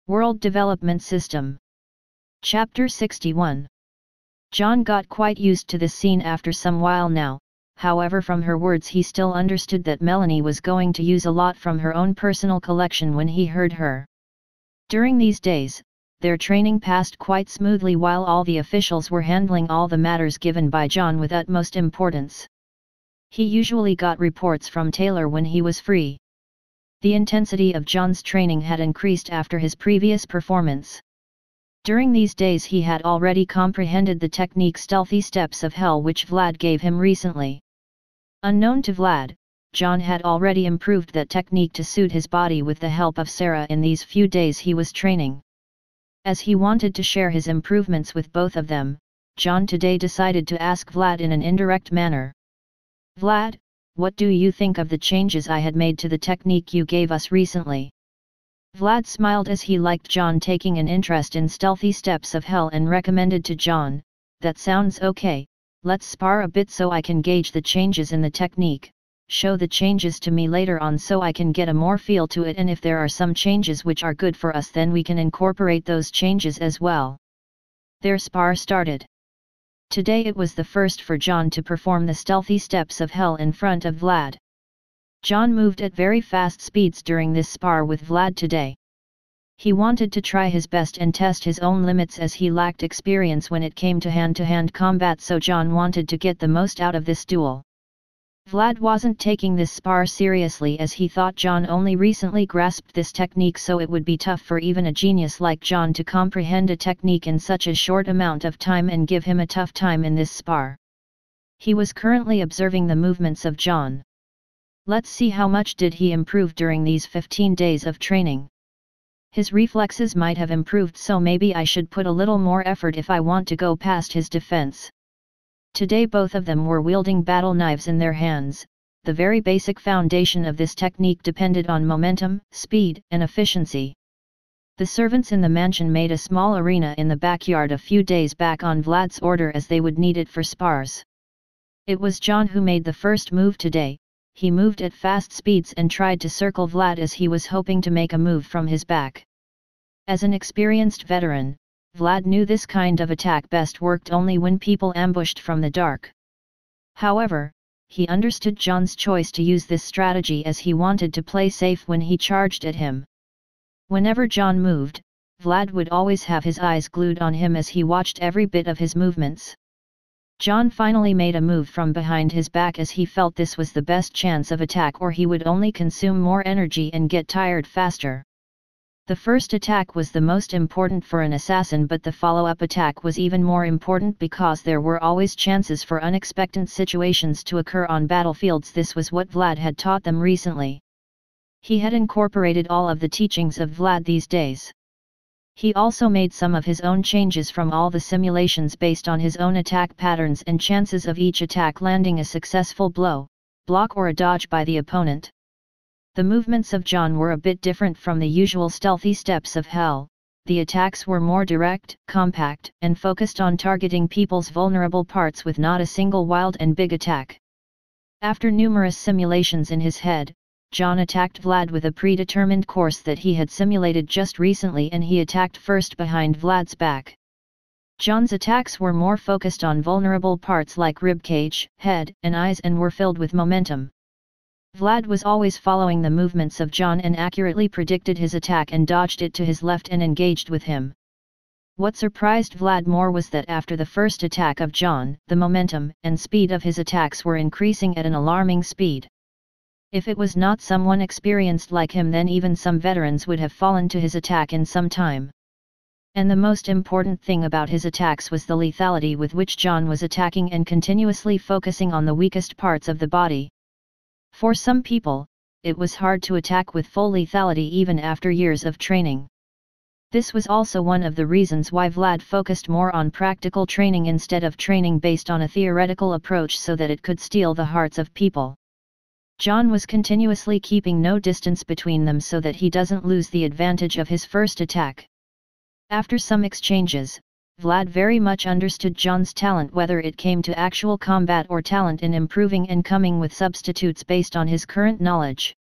World Development System. Chapter 61. John got quite used to this scene after some while now, however from her words he still understood that Melanie was going to use a lot from her own personal collection when he heard her. During these days, their training passed quite smoothly while all the officials were handling all the matters given by John with utmost importance. He usually got reports from Taylor when he was free. The intensity of John's training had increased after his previous performance. During these days he had already comprehended the technique Stealthy Steps of Hell which Vlad gave him recently. Unknown to Vlad, John had already improved that technique to suit his body with the help of Sarah in these few days he was training. As he wanted to share his improvements with both of them, John today decided to ask Vlad in an indirect manner. "Vlad, what do you think of the changes I had made to the technique you gave us recently?" Vlad smiled as he liked John taking an interest in Stealthy Steps of Hell and recommended to John, "That sounds okay, let's spar a bit so I can gauge the changes in the technique, show the changes to me later on so I can get a more feel to it, and if there are some changes which are good for us then we can incorporate those changes as well." Their spar started. Today it was the first for John to perform the Stealthy Steps of Hell in front of Vlad. John moved at very fast speeds during this spar with Vlad today. He wanted to try his best and test his own limits as he lacked experience when it came to hand combat, so John wanted to get the most out of this duel. Vlad wasn't taking this spar seriously as he thought John only recently grasped this technique, so it would be tough for even a genius like John to comprehend a technique in such a short amount of time and give him a tough time in this spar. He was currently observing the movements of John. Let's see how much did he improve during these 15 days of training. His reflexes might have improved, so maybe I should put a little more effort if I want to go past his defense. Today both of them were wielding battle knives in their hands. The very basic foundation of this technique depended on momentum, speed, and efficiency. The servants in the mansion made a small arena in the backyard a few days back on Vlad's order as they would need it for spars. It was John who made the first move today. He moved at fast speeds and tried to circle Vlad as he was hoping to make a move from his back. As an experienced veteran, Vlad knew this kind of attack best worked only when people ambushed from the dark. However, he understood John's choice to use this strategy as he wanted to play safe when he charged at him. Whenever John moved, Vlad would always have his eyes glued on him as he watched every bit of his movements. John finally made a move from behind his back as he felt this was the best chance of attack, or he would only consume more energy and get tired faster. The first attack was the most important for an assassin, but the follow-up attack was even more important because there were always chances for unexpected situations to occur on battlefields. This was what Vlad had taught them recently. He had incorporated all of the teachings of Vlad these days. He also made some of his own changes from all the simulations based on his own attack patterns and chances of each attack landing a successful blow, block or a dodge by the opponent. The movements of John were a bit different from the usual Stealthy Steps of Hell. The attacks were more direct, compact, and focused on targeting people's vulnerable parts with not a single wild and big attack. After numerous simulations in his head, John attacked Vlad with a predetermined course that he had simulated just recently, and he attacked first behind Vlad's back. John's attacks were more focused on vulnerable parts like ribcage, head, and eyes, and were filled with momentum. Vlad was always following the movements of John and accurately predicted his attack and dodged it to his left and engaged with him. What surprised Vlad more was that after the first attack of John, the momentum and speed of his attacks were increasing at an alarming speed. If it was not someone experienced like him, then even some veterans would have fallen to his attack in some time. And the most important thing about his attacks was the lethality with which John was attacking and continuously focusing on the weakest parts of the body. For some people, it was hard to attack with full lethality even after years of training. This was also one of the reasons why Vlad focused more on practical training instead of training based on a theoretical approach, so that it could steal the hearts of people. John was continuously keeping no distance between them so that he doesn't lose the advantage of his first attack. After some exchanges, Vlad very much understood John's talent, whether it came to actual combat or talent in improving and coming with substitutes based on his current knowledge.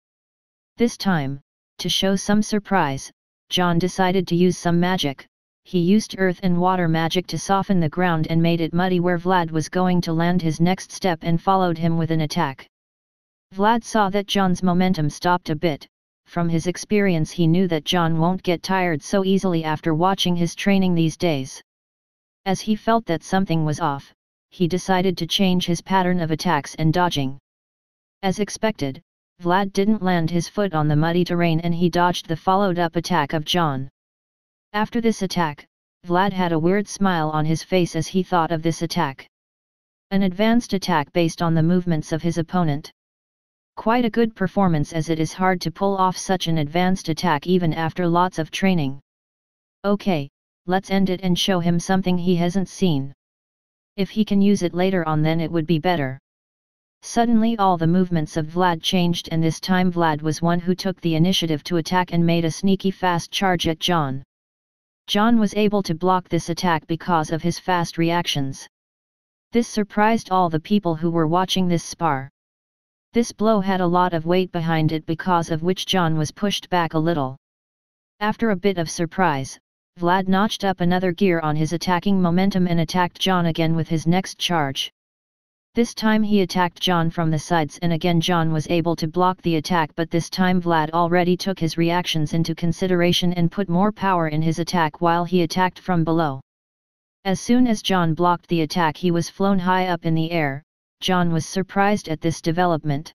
This time, to show some surprise, John decided to use some magic. He used earth and water magic to soften the ground and made it muddy where Vlad was going to land his next step and followed him with an attack. Vlad saw that John's momentum stopped a bit. From his experience he knew that John won't get tired so easily after watching his training these days. As he felt that something was off, he decided to change his pattern of attacks and dodging. As expected, Vlad didn't land his foot on the muddy terrain and he dodged the followed-up attack of John. After this attack, Vlad had a weird smile on his face as he thought of this attack. An advanced attack based on the movements of his opponent. Quite a good performance as it is hard to pull off such an advanced attack even after lots of training. Okay, let's end it and show him something he hasn't seen. If he can use it later on then it would be better. Suddenly all the movements of Vlad changed and this time Vlad was one who took the initiative to attack and made a sneaky fast charge at John. John was able to block this attack because of his fast reactions. This surprised all the people who were watching this spar. This blow had a lot of weight behind it because of which John was pushed back a little. After a bit of surprise, Vlad notched up another gear on his attacking momentum and attacked John again with his next charge. This time he attacked John from the sides and again John was able to block the attack, but this time Vlad already took his reactions into consideration and put more power in his attack while he attacked from below. As soon as John blocked the attack he was flown high up in the air. John was surprised at this development.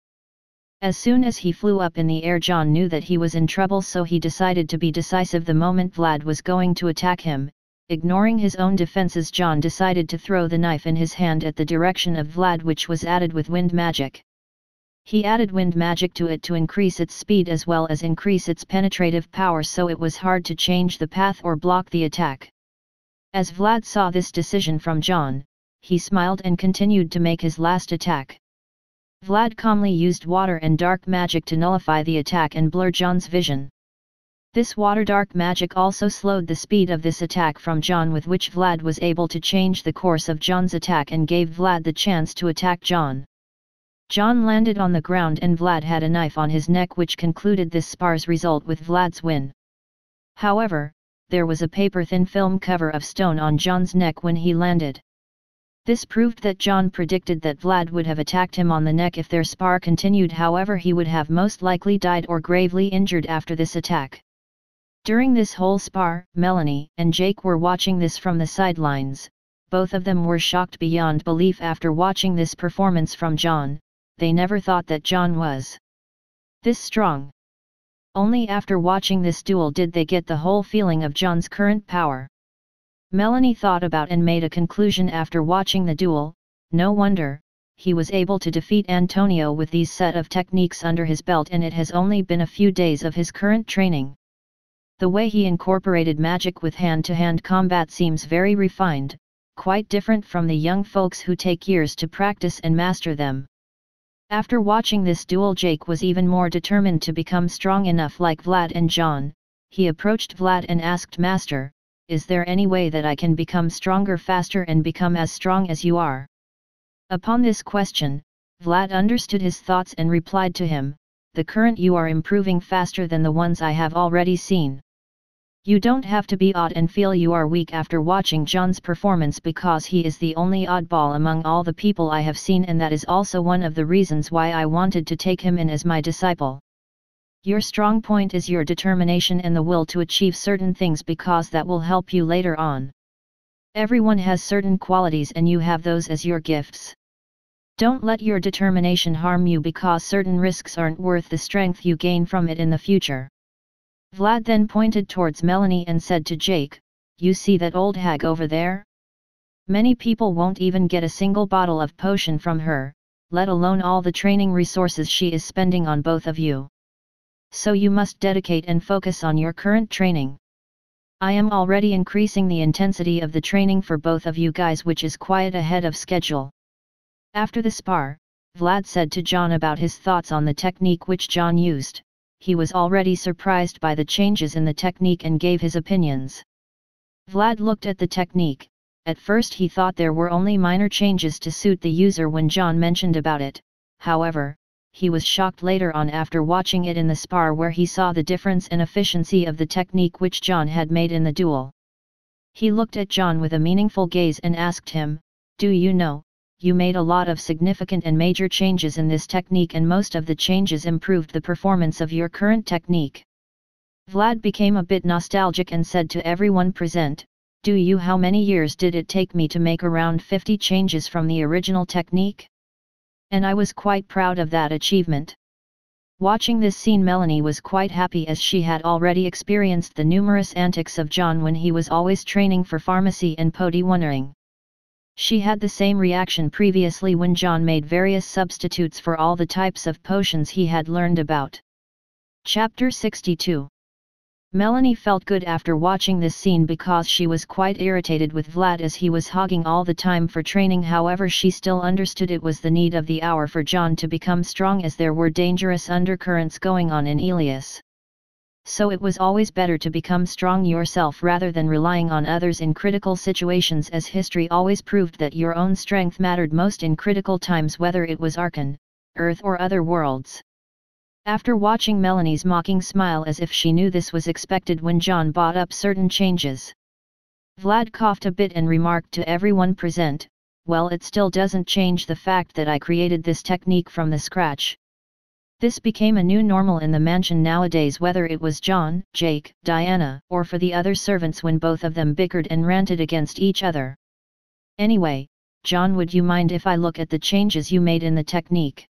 As soon as he flew up in the air John knew that he was in trouble, so he decided to be decisive the moment Vlad was going to attack him. Ignoring his own defenses John decided to throw the knife in his hand at the direction of Vlad, which was added with wind magic. He added wind magic to it to increase its speed as well as increase its penetrative power, so it was hard to change the path or block the attack. As Vlad saw this decision from John, he smiled and continued to make his last attack. Vlad calmly used water and dark magic to nullify the attack and blur John's vision. This water-dark magic also slowed the speed of this attack from John, with which Vlad was able to change the course of John's attack and gave Vlad the chance to attack John. John landed on the ground and Vlad had a knife on his neck, which concluded this spar's result with Vlad's win. However, there was a paper-thin film cover of stone on John's neck when he landed. This proved that John predicted that Vlad would have attacked him on the neck if their spar continued, however he would have most likely died or gravely injured after this attack. During this whole spar, Melanie and Jake were watching this from the sidelines. Both of them were shocked beyond belief after watching this performance from John. They never thought that John was this strong. Only after watching this duel did they get the whole feeling of John's current power. Melanie thought about and made a conclusion after watching the duel. No wonder, he was able to defeat Antonio with these set of techniques under his belt, and it has only been a few days of his current training. The way he incorporated magic with hand-to-hand combat seems very refined, quite different from the young folks who take years to practice and master them. After watching this duel, Jake was even more determined to become strong enough like Vlad and John. He approached Vlad and asked, "Master, is there any way that I can become stronger faster and become as strong as you are?" Upon this question, Vlad understood his thoughts and replied to him, "The current you are improving faster than the ones I have already seen. You don't have to be odd and feel you are weak after watching John's performance, because he is the only oddball among all the people I have seen, and that is also one of the reasons why I wanted to take him in as my disciple. Your strong point is your determination and the will to achieve certain things, because that will help you later on. Everyone has certain qualities and you have those as your gifts. Don't let your determination harm you, because certain risks aren't worth the strength you gain from it in the future." Vlad then pointed towards Melanie and said to Jake, "You see that old hag over there? Many people won't even get a single bottle of potion from her, let alone all the training resources she is spending on both of you. So you must dedicate and focus on your current training. I am already increasing the intensity of the training for both of you guys, which is quite ahead of schedule." After the spar, Vlad said to John about his thoughts on the technique which John used. He was already surprised by the changes in the technique and gave his opinions. Vlad looked at the technique. At first he thought there were only minor changes to suit the user when John mentioned about it. However, he was shocked later on after watching it in the spar where he saw the difference in efficiency of the technique which John had made in the duel. He looked at John with a meaningful gaze and asked him, "Do you know, you made a lot of significant and major changes in this technique, and most of the changes improved the performance of your current technique." Vlad became a bit nostalgic and said to everyone present, "Do you how many years did it take me to make around 50 changes from the original technique? And I was quite proud of that achievement." Watching this scene, Melanie was quite happy as she had already experienced the numerous antics of John when he was always training for pharmacy and poti-wondering. She had the same reaction previously when John made various substitutes for all the types of potions he had learned about. Chapter 62. Melanie felt good after watching this scene because she was quite irritated with Vlad as he was hogging all the time for training. However, she still understood it was the need of the hour for John to become strong, as there were dangerous undercurrents going on in Elias. So it was always better to become strong yourself rather than relying on others in critical situations, as history always proved that your own strength mattered most in critical times, whether it was Arkan, Earth or other worlds. After watching Melanie's mocking smile as if she knew this was expected when John brought up certain changes, Vlad coughed a bit and remarked to everyone present, "Well, it still doesn't change the fact that I created this technique from the scratch." This became a new normal in the mansion nowadays, whether it was John, Jake, Diana, or for the other servants when both of them bickered and ranted against each other. "Anyway, John, would you mind if I look at the changes you made in the technique?"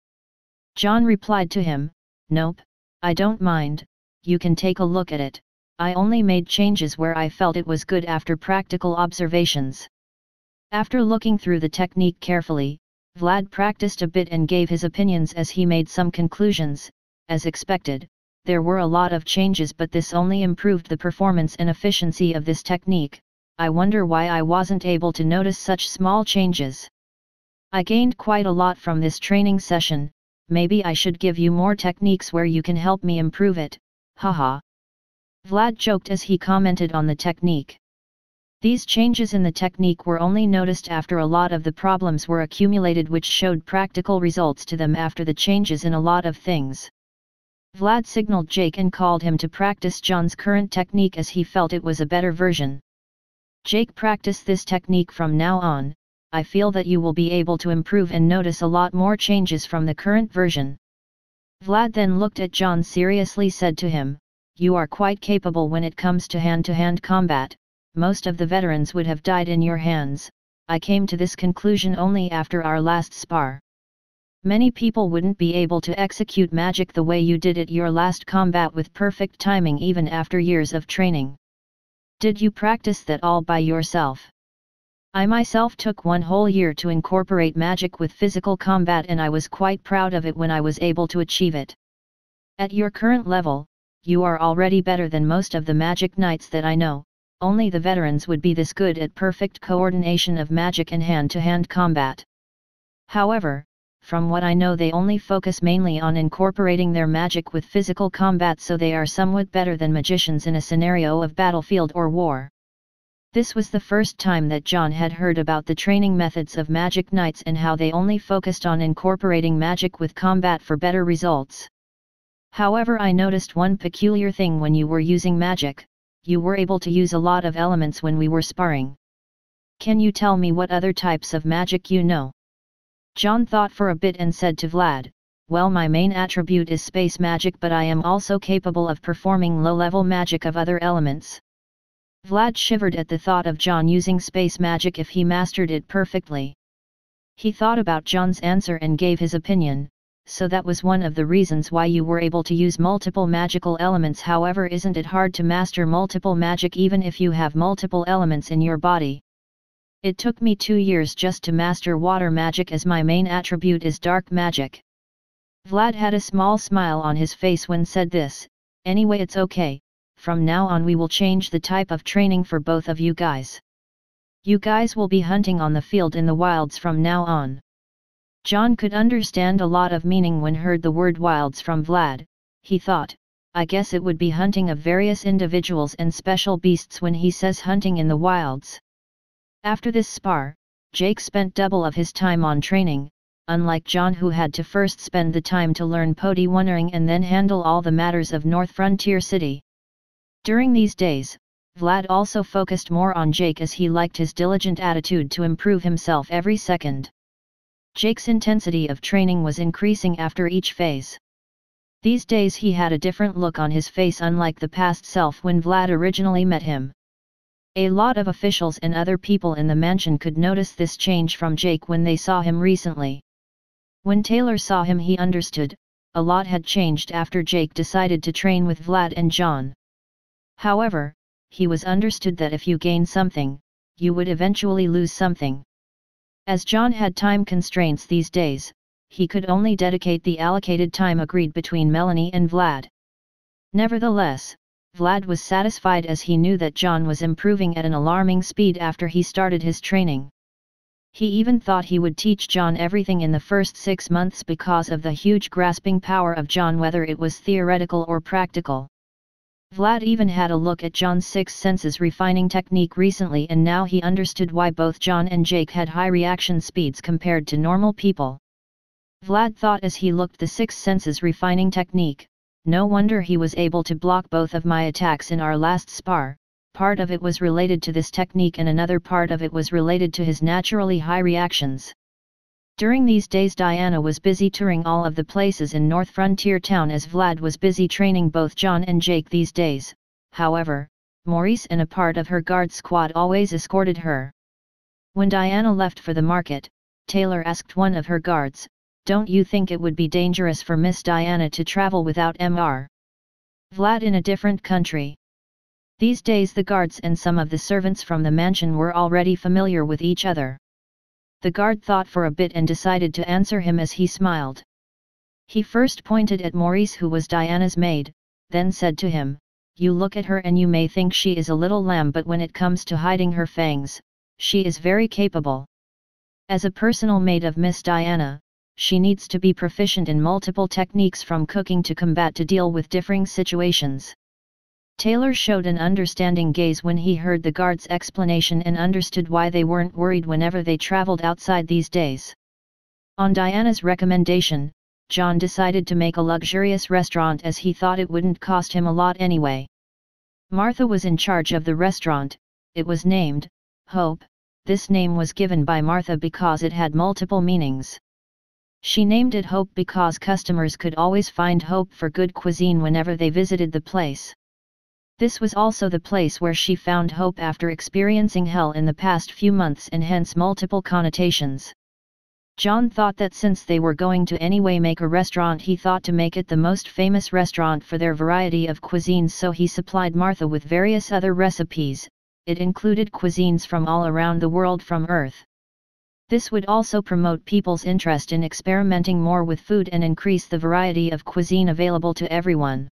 John replied to him, "Nope, I don't mind, you can take a look at it. I only made changes where I felt it was good after practical observations." After looking through the technique carefully, Vlad practiced a bit and gave his opinions as he made some conclusions. As expected, there were a lot of changes, but this only improved the performance and efficiency of this technique. I wonder why I wasn't able to notice such small changes. I gained quite a lot from this training session. Maybe I should give you more techniques where you can help me improve it, haha. Vlad joked as he commented on the technique. These changes in the technique were only noticed after a lot of the problems were accumulated, which showed practical results to them after the changes in a lot of things. Vlad signaled Jake and called him to practice John's current technique as he felt it was a better version. "Jake, practice this technique from now on. I feel that you will be able to improve and notice a lot more changes from the current version." Vlad then looked at John seriously, said to him, "You are quite capable when it comes to hand combat. Most of the veterans would have died in your hands. I came to this conclusion only after our last spar. Many people wouldn't be able to execute magic the way you did at your last combat with perfect timing even after years of training. Did you practice that all by yourself? I myself took 1 whole year to incorporate magic with physical combat, and I was quite proud of it when I was able to achieve it. At your current level, you are already better than most of the magic knights that I know. Only the veterans would be this good at perfect coordination of magic and hand-to-hand combat. However, from what I know, they only focus mainly on incorporating their magic with physical combat, so they are somewhat better than magicians in a scenario of battlefield or war." This was the first time that John had heard about the training methods of magic knights and how they only focused on incorporating magic with combat for better results. "However, I noticed one peculiar thing when you were using magic. You were able to use a lot of elements when we were sparring. Can you tell me what other types of magic you know?" John thought for a bit and said to Vlad, "Well, my main attribute is space magic, but I am also capable of performing low-level magic of other elements." Vlad shivered at the thought of John using space magic if he mastered it perfectly. He thought about John's answer and gave his opinion, "So that was one of the reasons why you were able to use multiple magical elements. However, isn't it hard to master multiple magic even if you have multiple elements in your body? It took me 2 years just to master water magic, as my main attribute is dark magic." Vlad had a small smile on his face when said this. "Anyway, it's okay. From now on we will change the type of training for both of you guys. You guys will be hunting on the field in the wilds from now on." John could understand a lot of meaning when heard the word wilds from Vlad. He thought, "I guess it would be hunting of various individuals and special beasts when he says hunting in the wilds." After this spar, Jake spent double of his time on training. unlike John who had to first spend the time to learn podiwondering and then handle all the matters of North Frontier City. During these days, Vlad also focused more on Jake as he liked his diligent attitude to improve himself every second. Jake's intensity of training was increasing after each phase. These days he had a different look on his face, unlike the past self when Vlad originally met him. A lot of officials and other people in the mansion could notice this change from Jake when they saw him recently. When Taylor saw him, he understood, a lot had changed after Jake decided to train with Vlad and John. However, he was understood that if you gain something, you would eventually lose something. As John had time constraints these days, he could only dedicate the allocated time agreed between Melanie and Vlad. Nevertheless, Vlad was satisfied as he knew that John was improving at an alarming speed after he started his training. He even thought he would teach John everything in the first 6 months because of the huge grasping power of John, whether it was theoretical or practical. Vlad even had a look at John's 6 senses refining technique recently, and now he understood why both John and Jake had high reaction speeds compared to normal people. Vlad thought as he looked the 6 senses refining technique, no wonder he was able to block both of my attacks in our last spar. Part of it was related to this technique and another part of it was related to his naturally high reactions. During these days Diana was busy touring all of the places in North Frontier Town as Vlad was busy training both John and Jake these days. However, Maurice and a part of her guard squad always escorted her. When Diana left for the market, Taylor asked one of her guards, "Don't you think it would be dangerous for Miss Diana to travel without Mr. Vlad in a different country?" These days the guards and some of the servants from the mansion were already familiar with each other. The guard thought for a bit and decided to answer him as he smiled. He first pointed at Maurice, who was Diana's maid, then said to him, "You look at her and you may think she is a little lamb, but when it comes to hiding her fangs, she is very capable. As a personal maid of Miss Diana, she needs to be proficient in multiple techniques from cooking to combat to deal with differing situations." Taylor showed an understanding gaze when he heard the guard's explanation and understood why they weren't worried whenever they traveled outside these days. On Diana's recommendation, John decided to make a luxurious restaurant as he thought it wouldn't cost him a lot anyway. Martha was in charge of the restaurant. It was named Hope. This name was given by Martha because it had multiple meanings. She named it Hope because customers could always find hope for good cuisine whenever they visited the place. This was also the place where she found hope after experiencing hell in the past few months, and hence multiple connotations. John thought that since they were going to anyway make a restaurant, he thought to make it the most famous restaurant for their variety of cuisines, so he supplied Martha with various other recipes. It included cuisines from all around the world from Earth. This would also promote people's interest in experimenting more with food and increase the variety of cuisine available to everyone.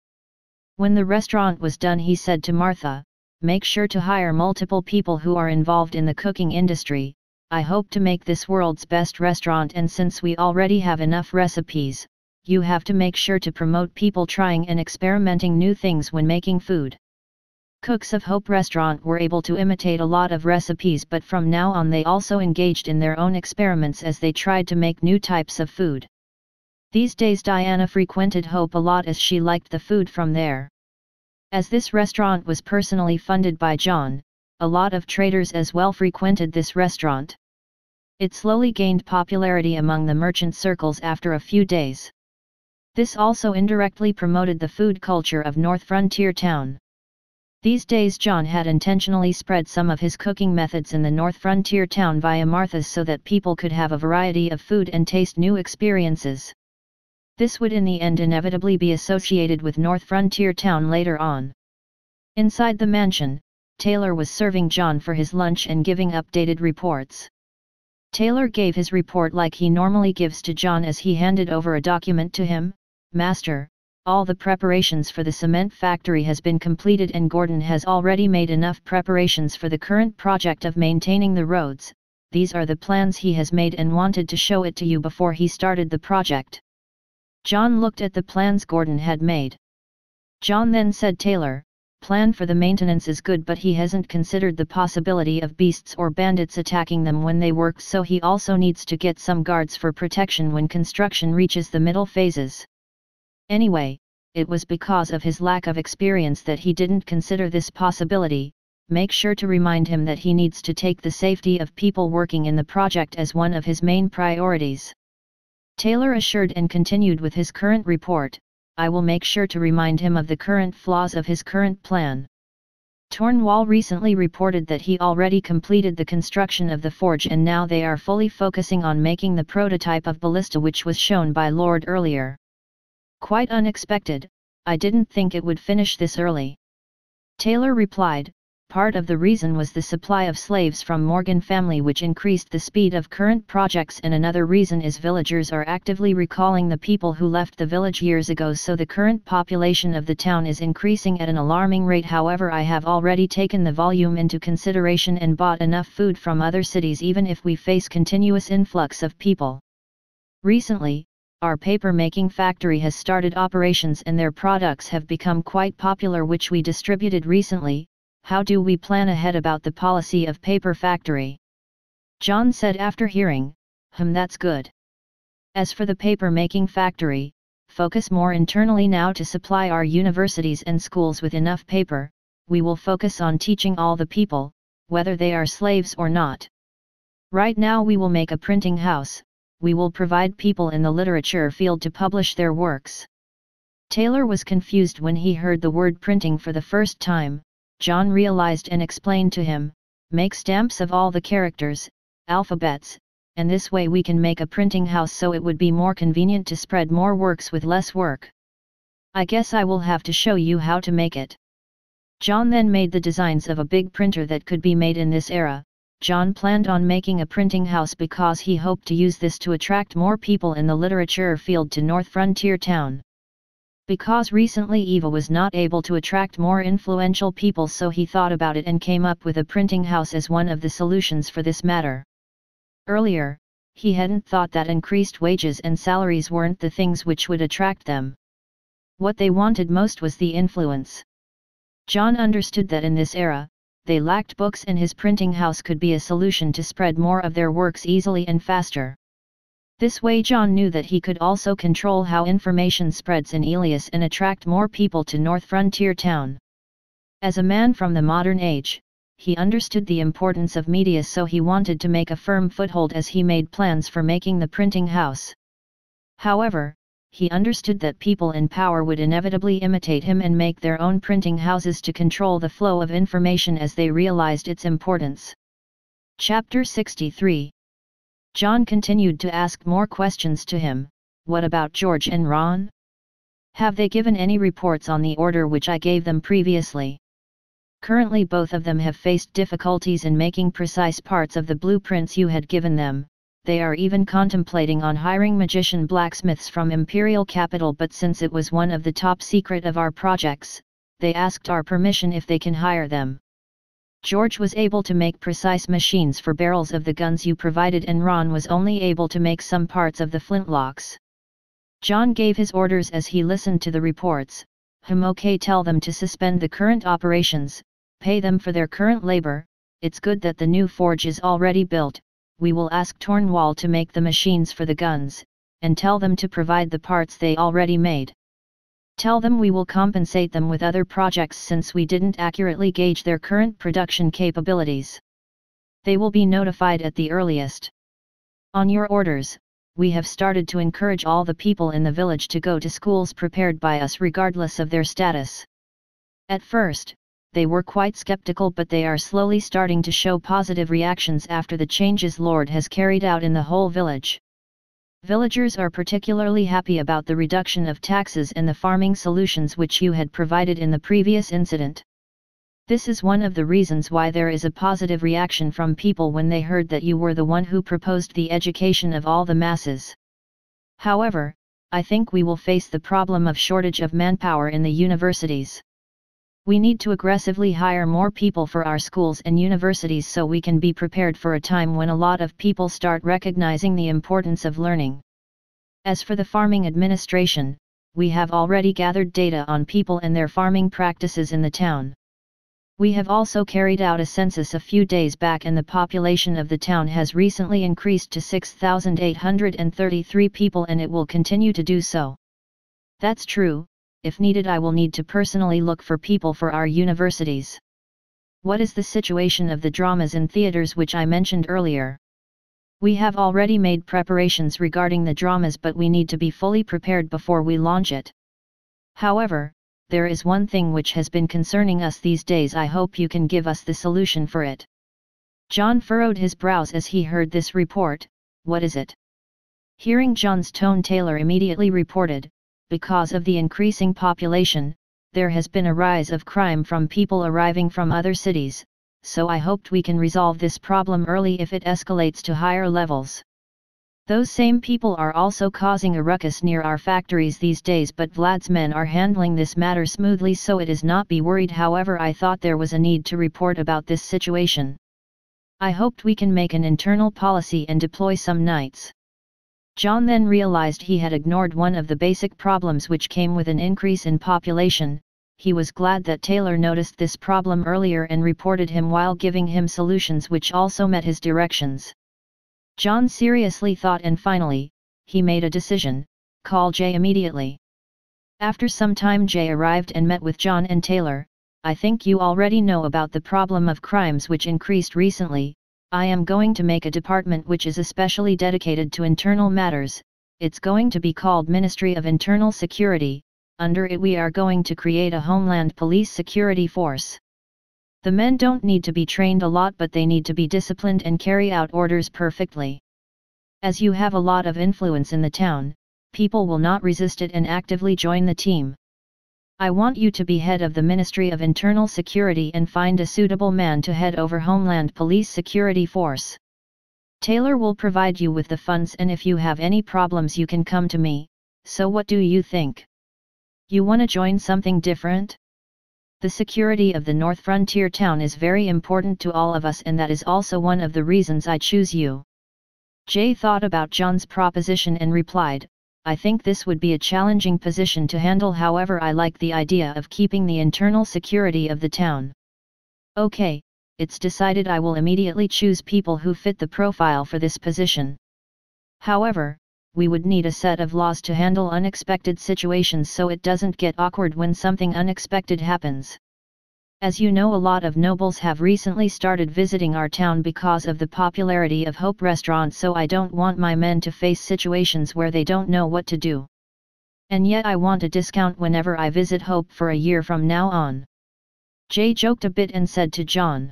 When the restaurant was done, he said to Martha, "Make sure to hire multiple people who are involved in the cooking industry. I hope to make this world's best restaurant, and since we already have enough recipes, you have to make sure to promote people trying and experimenting new things when making food." Cooks of Hope Restaurant were able to imitate a lot of recipes, but from now on they also engaged in their own experiments as they tried to make new types of food. These days Diana frequented Hope a lot as she liked the food from there. As this restaurant was personally funded by John, a lot of traders as well frequented this restaurant. It slowly gained popularity among the merchant circles after a few days. This also indirectly promoted the food culture of North Frontier Town. These days John had intentionally spread some of his cooking methods in the North Frontier Town via Martha's so that people could have a variety of food and taste new experiences. This would in the end inevitably be associated with North Frontier Town later on. Inside the mansion, Taylor was serving John for his lunch and giving updated reports. Taylor gave his report like he normally gives to John as he handed over a document to him. "Master, all the preparations for the cement factory has been completed and Gordon has already made enough preparations for the current project of maintaining the roads. These are the plans he has made and wanted to show it to you before he started the project." John looked at the plans Gordon had made. John then said, "Taylor, plan for the maintenance is good, but he hasn't considered the possibility of beasts or bandits attacking them when they work, so he also needs to get some guards for protection when construction reaches the middle phases. Anyway, it was because of his lack of experience that he didn't consider this possibility. Make sure to remind him that he needs to take the safety of people working in the project as one of his main priorities. Taylor assured and continued with his current report. I will make sure to remind him of the current flaws of his current plan. Tornwall recently reported that he already completed the construction of the forge, and now they are fully focusing on making the prototype of ballista which was shown by Lord earlier. Quite unexpected, I didn't think it would finish this early. Taylor replied, part of the reason was the supply of slaves from Morgan family which increased the speed of current projects, and another reason is villagers are actively recalling the people who left the village years ago, so the current population of the town is increasing at an alarming rate. However, I have already taken the volume into consideration and bought enough food from other cities even if we face continuous influx of people. Recently, our paper-making factory has started operations and their products have become quite popular which we distributed recently. How do we plan ahead about the policy of paper factory? John said after hearing, that's good. As for the paper-making factory, focus more internally now to supply our universities and schools with enough paper. We will focus on teaching all the people, whether they are slaves or not. Right now we will make a printing house. We will provide people in the literature field to publish their works. Taylor was confused when he heard the word printing for the first time. John realized and explained to him, make stamps of all the characters, alphabets, and this way we can make a printing house so it would be more convenient to spread more works with less work. I guess I will have to show you how to make it. John then made the designs of a big printer that could be made in this era. John planned on making a printing house because he hoped to use this to attract more people in the literature field to North Frontier Town. Because recently Eva was not able to attract more influential people, so he thought about it and came up with a printing house as one of the solutions for this matter. Earlier, he hadn't thought that increased wages and salaries weren't the things which would attract them. What they wanted most was the influence. John understood that in this era, they lacked books and his printing house could be a solution to spread more of their works easily and faster. This way John knew that he could also control how information spreads in Elias and attract more people to North Frontier Town. As a man from the modern age, he understood the importance of media, so he wanted to make a firm foothold as he made plans for making the printing house. However, he understood that people in power would inevitably imitate him and make their own printing houses to control the flow of information as they realized its importance. Chapter 63. John continued to ask more questions to him. What about George and Ron? Have they given any reports on the order which I gave them previously? Currently both of them have faced difficulties in making precise parts of the blueprints you had given them. They are even contemplating on hiring magician blacksmiths from Imperial Capital, but since it was one of the top secret of our projects, they asked our permission if they can hire them. George was able to make precise machines for barrels of the guns you provided, and Ron was only able to make some parts of the flintlocks. John gave his orders as he listened to the reports. Okay, tell them to suspend the current operations, pay them for their current labor. It's good that the new forge is already built. We will ask Tornwall to make the machines for the guns, and tell them to provide the parts they already made. Tell them we will compensate them with other projects since we didn't accurately gauge their current production capabilities. They will be notified at the earliest. On your orders, we have started to encourage all the people in the village to go to schools prepared by us regardless of their status. At first, they were quite skeptical, but they are slowly starting to show positive reactions after the changes Lord has carried out in the whole village. Villagers are particularly happy about the reduction of taxes and the farming solutions which you had provided in the previous incident. This is one of the reasons why there is a positive reaction from people when they heard that you were the one who proposed the education of all the masses. However, I think we will face the problem of shortage of manpower in the universities. We need to aggressively hire more people for our schools and universities so we can be prepared for a time when a lot of people start recognizing the importance of learning. As for the farming administration, we have already gathered data on people and their farming practices in the town. We have also carried out a census a few days back and the population of the town has recently increased to 6,833 people and it will continue to do so. That's true, if needed I will need to personally look for people for our universities. What is the situation of the dramas in theaters which I mentioned earlier? We have already made preparations regarding the dramas but we need to be fully prepared before we launch it. However, there is one thing which has been concerning us these days. I hope you can give us the solution for it. John furrowed his brows as he heard this report. What is it? Hearing John's tone, Taylor immediately reported, because of the increasing population, there has been a rise of crime from people arriving from other cities, so I hoped we can resolve this problem early if it escalates to higher levels. Those same people are also causing a ruckus near our factories these days, but Vlad's men are handling this matter smoothly, so it is not be worried. However, I thought there was a need to report about this situation. I hoped we can make an internal policy and deploy some nights. John then realized he had ignored one of the basic problems which came with an increase in population. He was glad that Taylor noticed this problem earlier and reported him while giving him solutions which also met his directions. John seriously thought and finally, he made a decision: call Jay immediately. After some time Jay arrived and met with John and Taylor. I think you already know about the problem of crimes which increased recently. I am going to make a department which is especially dedicated to internal matters. It's going to be called Ministry of Internal Security. Under it we are going to create a Homeland Police Security Force. The men don't need to be trained a lot, but they need to be disciplined and carry out orders perfectly. As you have a lot of influence in the town, people will not resist it and actively join the team. I want you to be head of the Ministry of Internal Security and find a suitable man to head over Homeland Police Security Force. Taylor will provide you with the funds, and if you have any problems you can come to me. So what do you think? You want to join something different? The security of the North Frontier town is very important to all of us, and that is also one of the reasons I choose you. Jay thought about John's proposition and replied, I think this would be a challenging position to handle, however I like the idea of keeping the internal security of the town. Okay, it's decided. I will immediately choose people who fit the profile for this position. However, we would need a set of laws to handle unexpected situations so it doesn't get awkward when something unexpected happens. As you know, a lot of nobles have recently started visiting our town because of the popularity of Hope Restaurant, so I don't want my men to face situations where they don't know what to do. And yet I want a discount whenever I visit Hope for a year from now on. Jay joked a bit and said to John.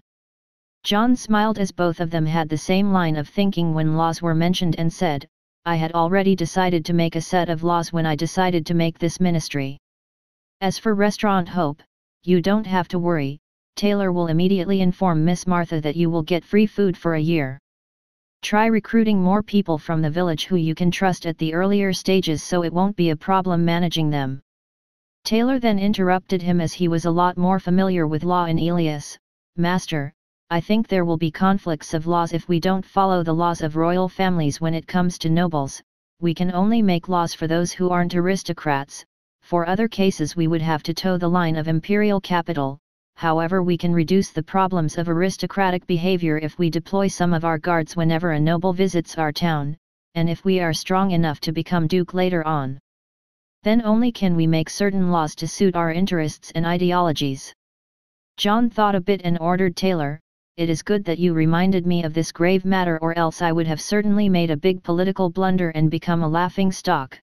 John smiled as both of them had the same line of thinking when laws were mentioned and said, I had already decided to make a set of laws when I decided to make this ministry. As for Restaurant Hope, you don't have to worry. Taylor will immediately inform Miss Martha that you will get free food for a year. Try recruiting more people from the village who you can trust at the earlier stages so it won't be a problem managing them. Taylor then interrupted him as he was a lot more familiar with law in Elias. Master, I think there will be conflicts of laws if we don't follow the laws of royal families when it comes to nobles. We can only make laws for those who aren't aristocrats. For other cases we would have to toe the line of imperial capital. However, we can reduce the problems of aristocratic behavior if we deploy some of our guards whenever a noble visits our town, and if we are strong enough to become duke later on. Then only can we make certain laws to suit our interests and ideologies. John thought a bit and ordered Taylor, it is good that you reminded me of this grave matter, or else I would have certainly made a big political blunder and become a laughing stock.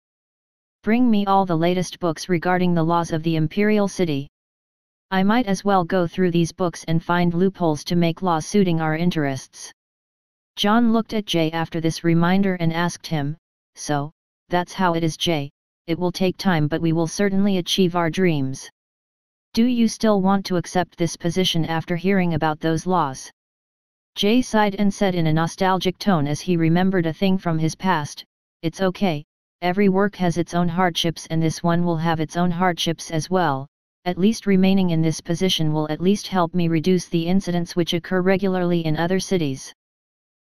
Bring me all the latest books regarding the laws of the imperial city. I might as well go through these books and find loopholes to make laws suiting our interests. John looked at Jay after this reminder and asked him, so, that's how it is, Jay. It will take time, but we will certainly achieve our dreams. Do you still want to accept this position after hearing about those laws? Jay sighed and said in a nostalgic tone as he remembered a thing from his past, it's okay, every work has its own hardships and this one will have its own hardships as well. At least remaining in this position will at least help me reduce the incidents which occur regularly in other cities.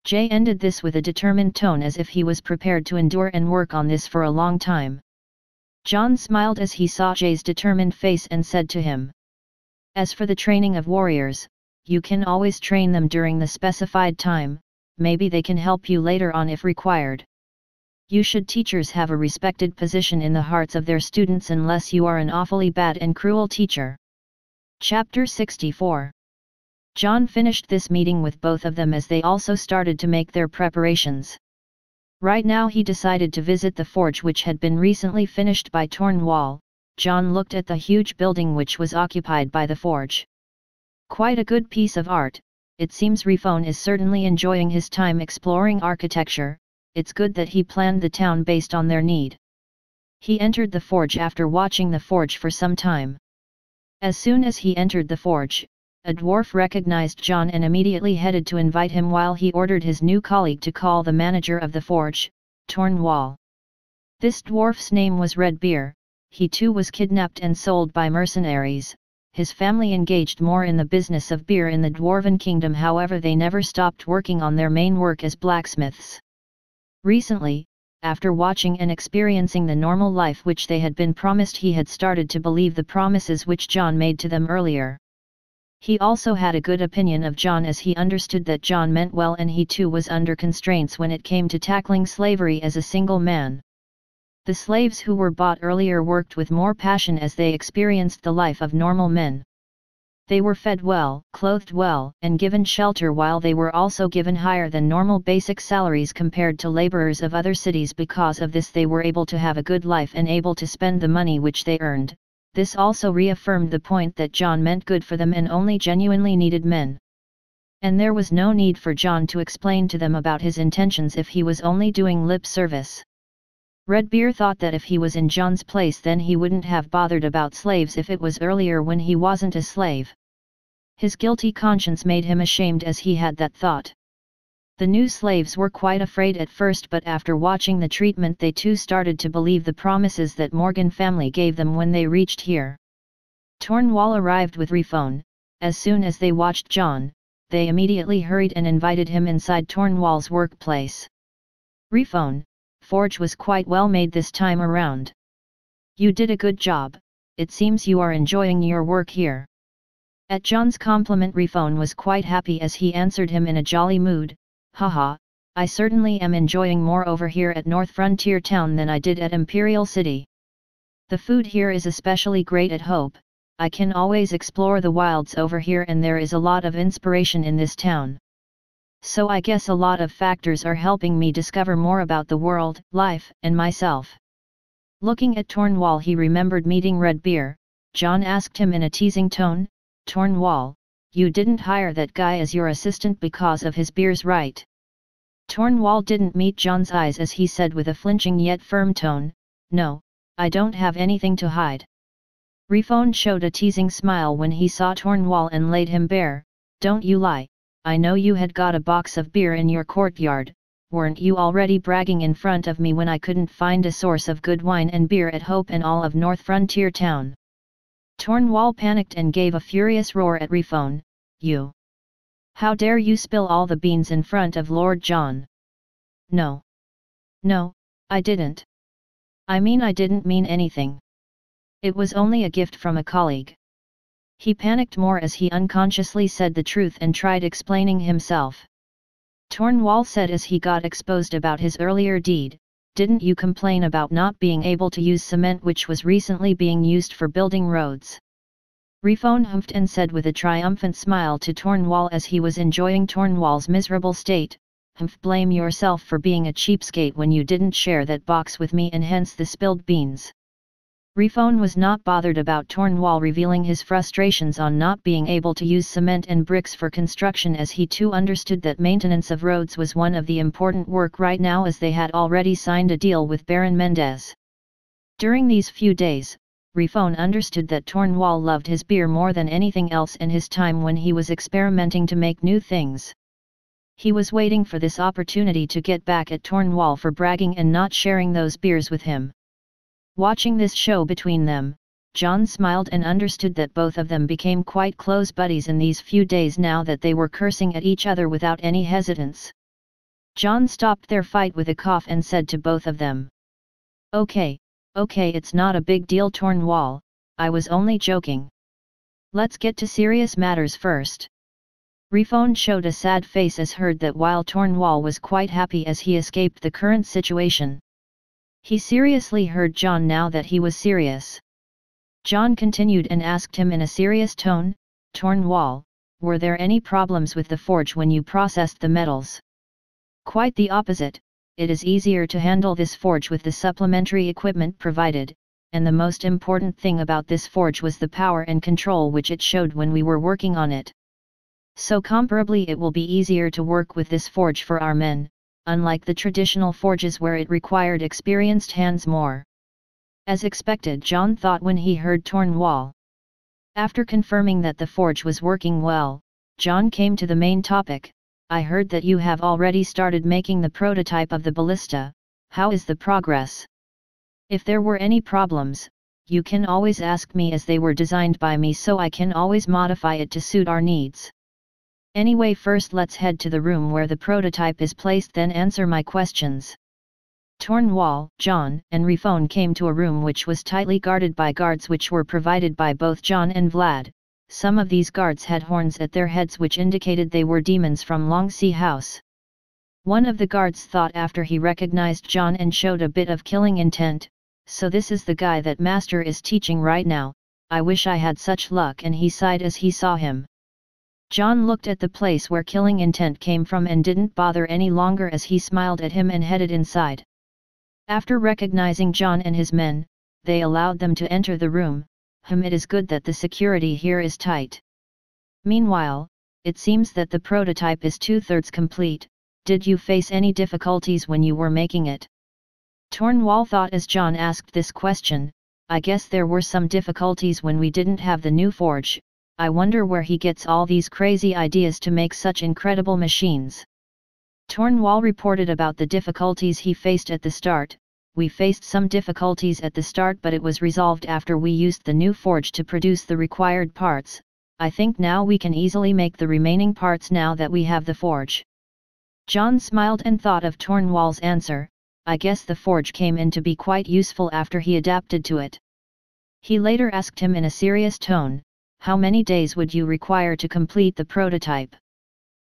Jay ended this with a determined tone as if he was prepared to endure and work on this for a long time. John smiled as he saw Jay's determined face and said to him, "As for the training of warriors, you can always train them during the specified time, maybe they can help you later on if required. You should teachers have a respected position in the hearts of their students unless you are an awfully bad and cruel teacher." Chapter 64. John finished this meeting with both of them as they also started to make their preparations. Right now he decided to visit the forge which had been recently finished by Tornwall. John looked at the huge building which was occupied by the forge. Quite a good piece of art. It seems Refone is certainly enjoying his time exploring architecture. It's good that he planned the town based on their need. He entered the forge after watching the forge for some time. As soon as he entered the forge, a dwarf recognized John and immediately headed to invite him while he ordered his new colleague to call the manager of the forge, Tornwall. This dwarf's name was Redbeard. He too was kidnapped and sold by mercenaries. His family engaged more in the business of beer in the Dwarven Kingdom, however they never stopped working on their main work as blacksmiths. Recently, after watching and experiencing the normal life which they had been promised, he had started to believe the promises which John made to them earlier. He also had a good opinion of John as he understood that John meant well and he too was under constraints when it came to tackling slavery as a single man. The slaves who were bought earlier worked with more passion as they experienced the life of normal men. They were fed well, clothed well, and given shelter, while they were also given higher than normal basic salaries compared to laborers of other cities. Because of this they were able to have a good life and able to spend the money which they earned. This also reaffirmed the point that John meant good for them and only genuinely needed men. And there was no need for John to explain to them about his intentions if he was only doing lip service. Redbeard thought that if he was in John's place then he wouldn't have bothered about slaves if it was earlier when he wasn't a slave. His guilty conscience made him ashamed as he had that thought. The new slaves were quite afraid at first, but after watching the treatment they too started to believe the promises that Morgan family gave them when they reached here. Tornwall arrived with Refone. As soon as they watched John, they immediately hurried and invited him inside Tornwall's workplace. Refone, forge was quite well made this time around. You did a good job. It seems you are enjoying your work here. At John's compliment, Refone was quite happy as he answered him in a jolly mood. Haha, I certainly am enjoying more over here at North Frontier Town than I did at Imperial City. The food here is especially great at Hope. I can always explore the wilds over here and there is a lot of inspiration in this town. So I guess a lot of factors are helping me discover more about the world, life, and myself. Looking at Tornwall, he remembered meeting Redbeard. John asked him in a teasing tone, "Tornwall, you didn't hire that guy as your assistant because of his beers, right?" Tornwall didn't meet John's eyes as he said with a flinching yet firm tone, "No, I don't have anything to hide." Refone showed a teasing smile when he saw Tornwall and laid him bare. "Don't you lie, I know you had got a box of beer in your courtyard. Weren't you already bragging in front of me when I couldn't find a source of good wine and beer at Hope and all of North Frontier Town?" Tornwall panicked and gave a furious roar at Refone. "You! How dare you spill all the beans in front of Lord John?" No, I didn't. I didn't mean anything. It was only a gift from a colleague." He panicked more as he unconsciously said the truth and tried explaining himself. Tornwall said as he got exposed about his earlier deed, "Didn't you complain about not being able to use cement which was recently being used for building roads?" Refone humphed and said with a triumphant smile to Tornwall as he was enjoying Tornwall's miserable state, "Humph, blame yourself for being a cheapskate when you didn't share that box with me and hence the spilled beans." Refone was not bothered about Tornwall revealing his frustrations on not being able to use cement and bricks for construction, as he too understood that maintenance of roads was one of the important work right now, as they had already signed a deal with Baron Mendez. During these few days, Refone understood that Tornwall loved his beer more than anything else and his time when he was experimenting to make new things. He was waiting for this opportunity to get back at Tornwall for bragging and not sharing those beers with him. Watching this show between them, John smiled and understood that both of them became quite close buddies in these few days now that they were cursing at each other without any hesitance. John stopped their fight with a cough and said to both of them, "Okay, Okay, it's not a big deal, Tornwall, I was only joking. Let's get to serious matters first. Refone showed a sad face as heard that while Tornwall was quite happy as he escaped the current situation. He seriously heard John now that he was serious. John continued and asked him in a serious tone, Tornwall, were there any problems with the forge when you processed the metals? Quite the opposite, it is easier to handle this forge with the supplementary equipment provided, and the most important thing about this forge was the power and control which it showed when we were working on it. So comparably it will be easier to work with this forge for our men, unlike the traditional forges where it required experienced hands more. As expected, John thought when he heard Tornwall. After confirming that the forge was working well, John came to the main topic. I heard that you have already started making the prototype of the ballista. How is the progress? If there were any problems, you can always ask me, as they were designed by me, so I can always modify it to suit our needs. Anyway, first let's head to the room where the prototype is placed, then answer my questions. Tornwall, John, and Refone came to a room which was tightly guarded by guards which were provided by both John and Vlad. Some of these guards had horns at their heads which indicated they were demons from Long Sea House. One of the guards thought after he recognized John and showed a bit of killing intent, so this is the guy that Master is teaching right now, I wish I had such luck, and he sighed as he saw him. John looked at the place where killing intent came from and didn't bother any longer as he smiled at him and headed inside. After recognizing John and his men, they allowed them to enter the room. It is good that the security here is tight. Meanwhile, it seems that the prototype is 2/3 complete. Did you face any difficulties when you were making it? Tornwall thought as John asked this question. I guess there were some difficulties when we didn't have the new forge. I wonder where he gets all these crazy ideas to make such incredible machines. Tornwall reported about the difficulties he faced at the start. We faced some difficulties at the start, but it was resolved after we used the new forge to produce the required parts. I think now we can easily make the remaining parts now that we have the forge. John smiled and thought of Tornwall's answer. I guess the forge came in to be quite useful after he adapted to it. He later asked him in a serious tone, how many days would you require to complete the prototype?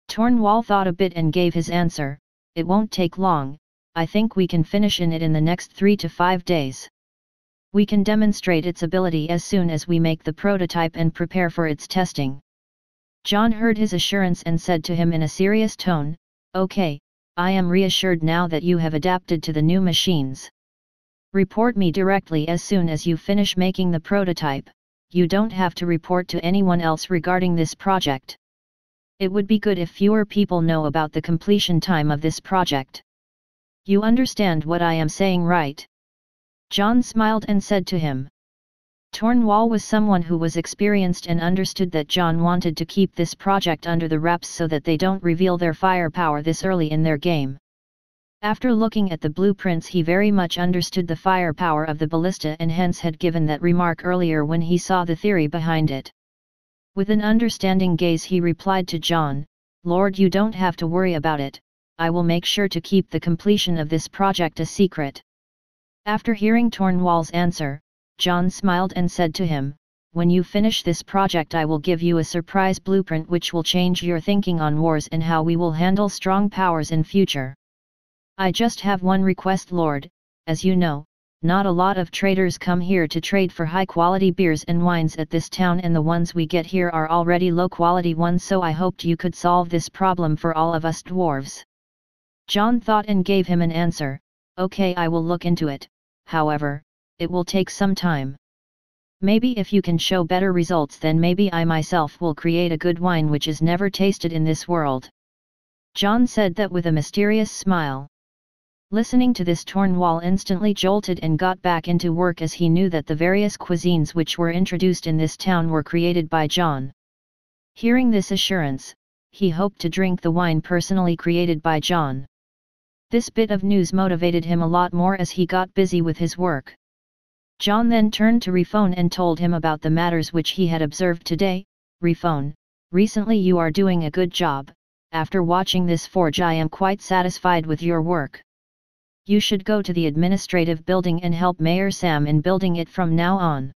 Tornwall thought a bit and gave his answer, it won't take long. I think we can finish it in the next 3 to 5 days. We can demonstrate its ability as soon as we make the prototype and prepare for its testing. John heard his assurance and said to him in a serious tone, okay, I am reassured now that you have adapted to the new machines. Report me directly as soon as you finish making the prototype. You don't have to report to anyone else regarding this project. It would be good if fewer people know about the completion time of this project. You understand what I am saying, right? John smiled and said to him. Tornwall was someone who was experienced and understood that John wanted to keep this project under the wraps so that they don't reveal their firepower this early in their game. After looking at the blueprints, he very much understood the firepower of the ballista and hence had given that remark earlier when he saw the theory behind it. With an understanding gaze he replied to John, Lord, you don't have to worry about it. I will make sure to keep the completion of this project a secret. After hearing Tornwall's answer, John smiled and said to him, when you finish this project I will give you a surprise blueprint which will change your thinking on wars and how we will handle strong powers in future. I just have one request, Lord. As you know, not a lot of traders come here to trade for high-quality beers and wines at this town, and the ones we get here are already low-quality ones, so I hoped you could solve this problem for all of us dwarves. John thought and gave him an answer, okay, I will look into it, however, it will take some time. Maybe if you can show better results, then maybe I myself will create a good wine which is never tasted in this world. John said that with a mysterious smile. Listening to this, Tornwall instantly jolted and got back into work as he knew that the various cuisines which were introduced in this town were created by John. Hearing this assurance, he hoped to drink the wine personally created by John. This bit of news motivated him a lot more as he got busy with his work. John then turned to Refone and told him about the matters which he had observed today. Refone, recently you are doing a good job. After watching this forge I am quite satisfied with your work. You should go to the administrative building and help Mayor Sam in building it from now on.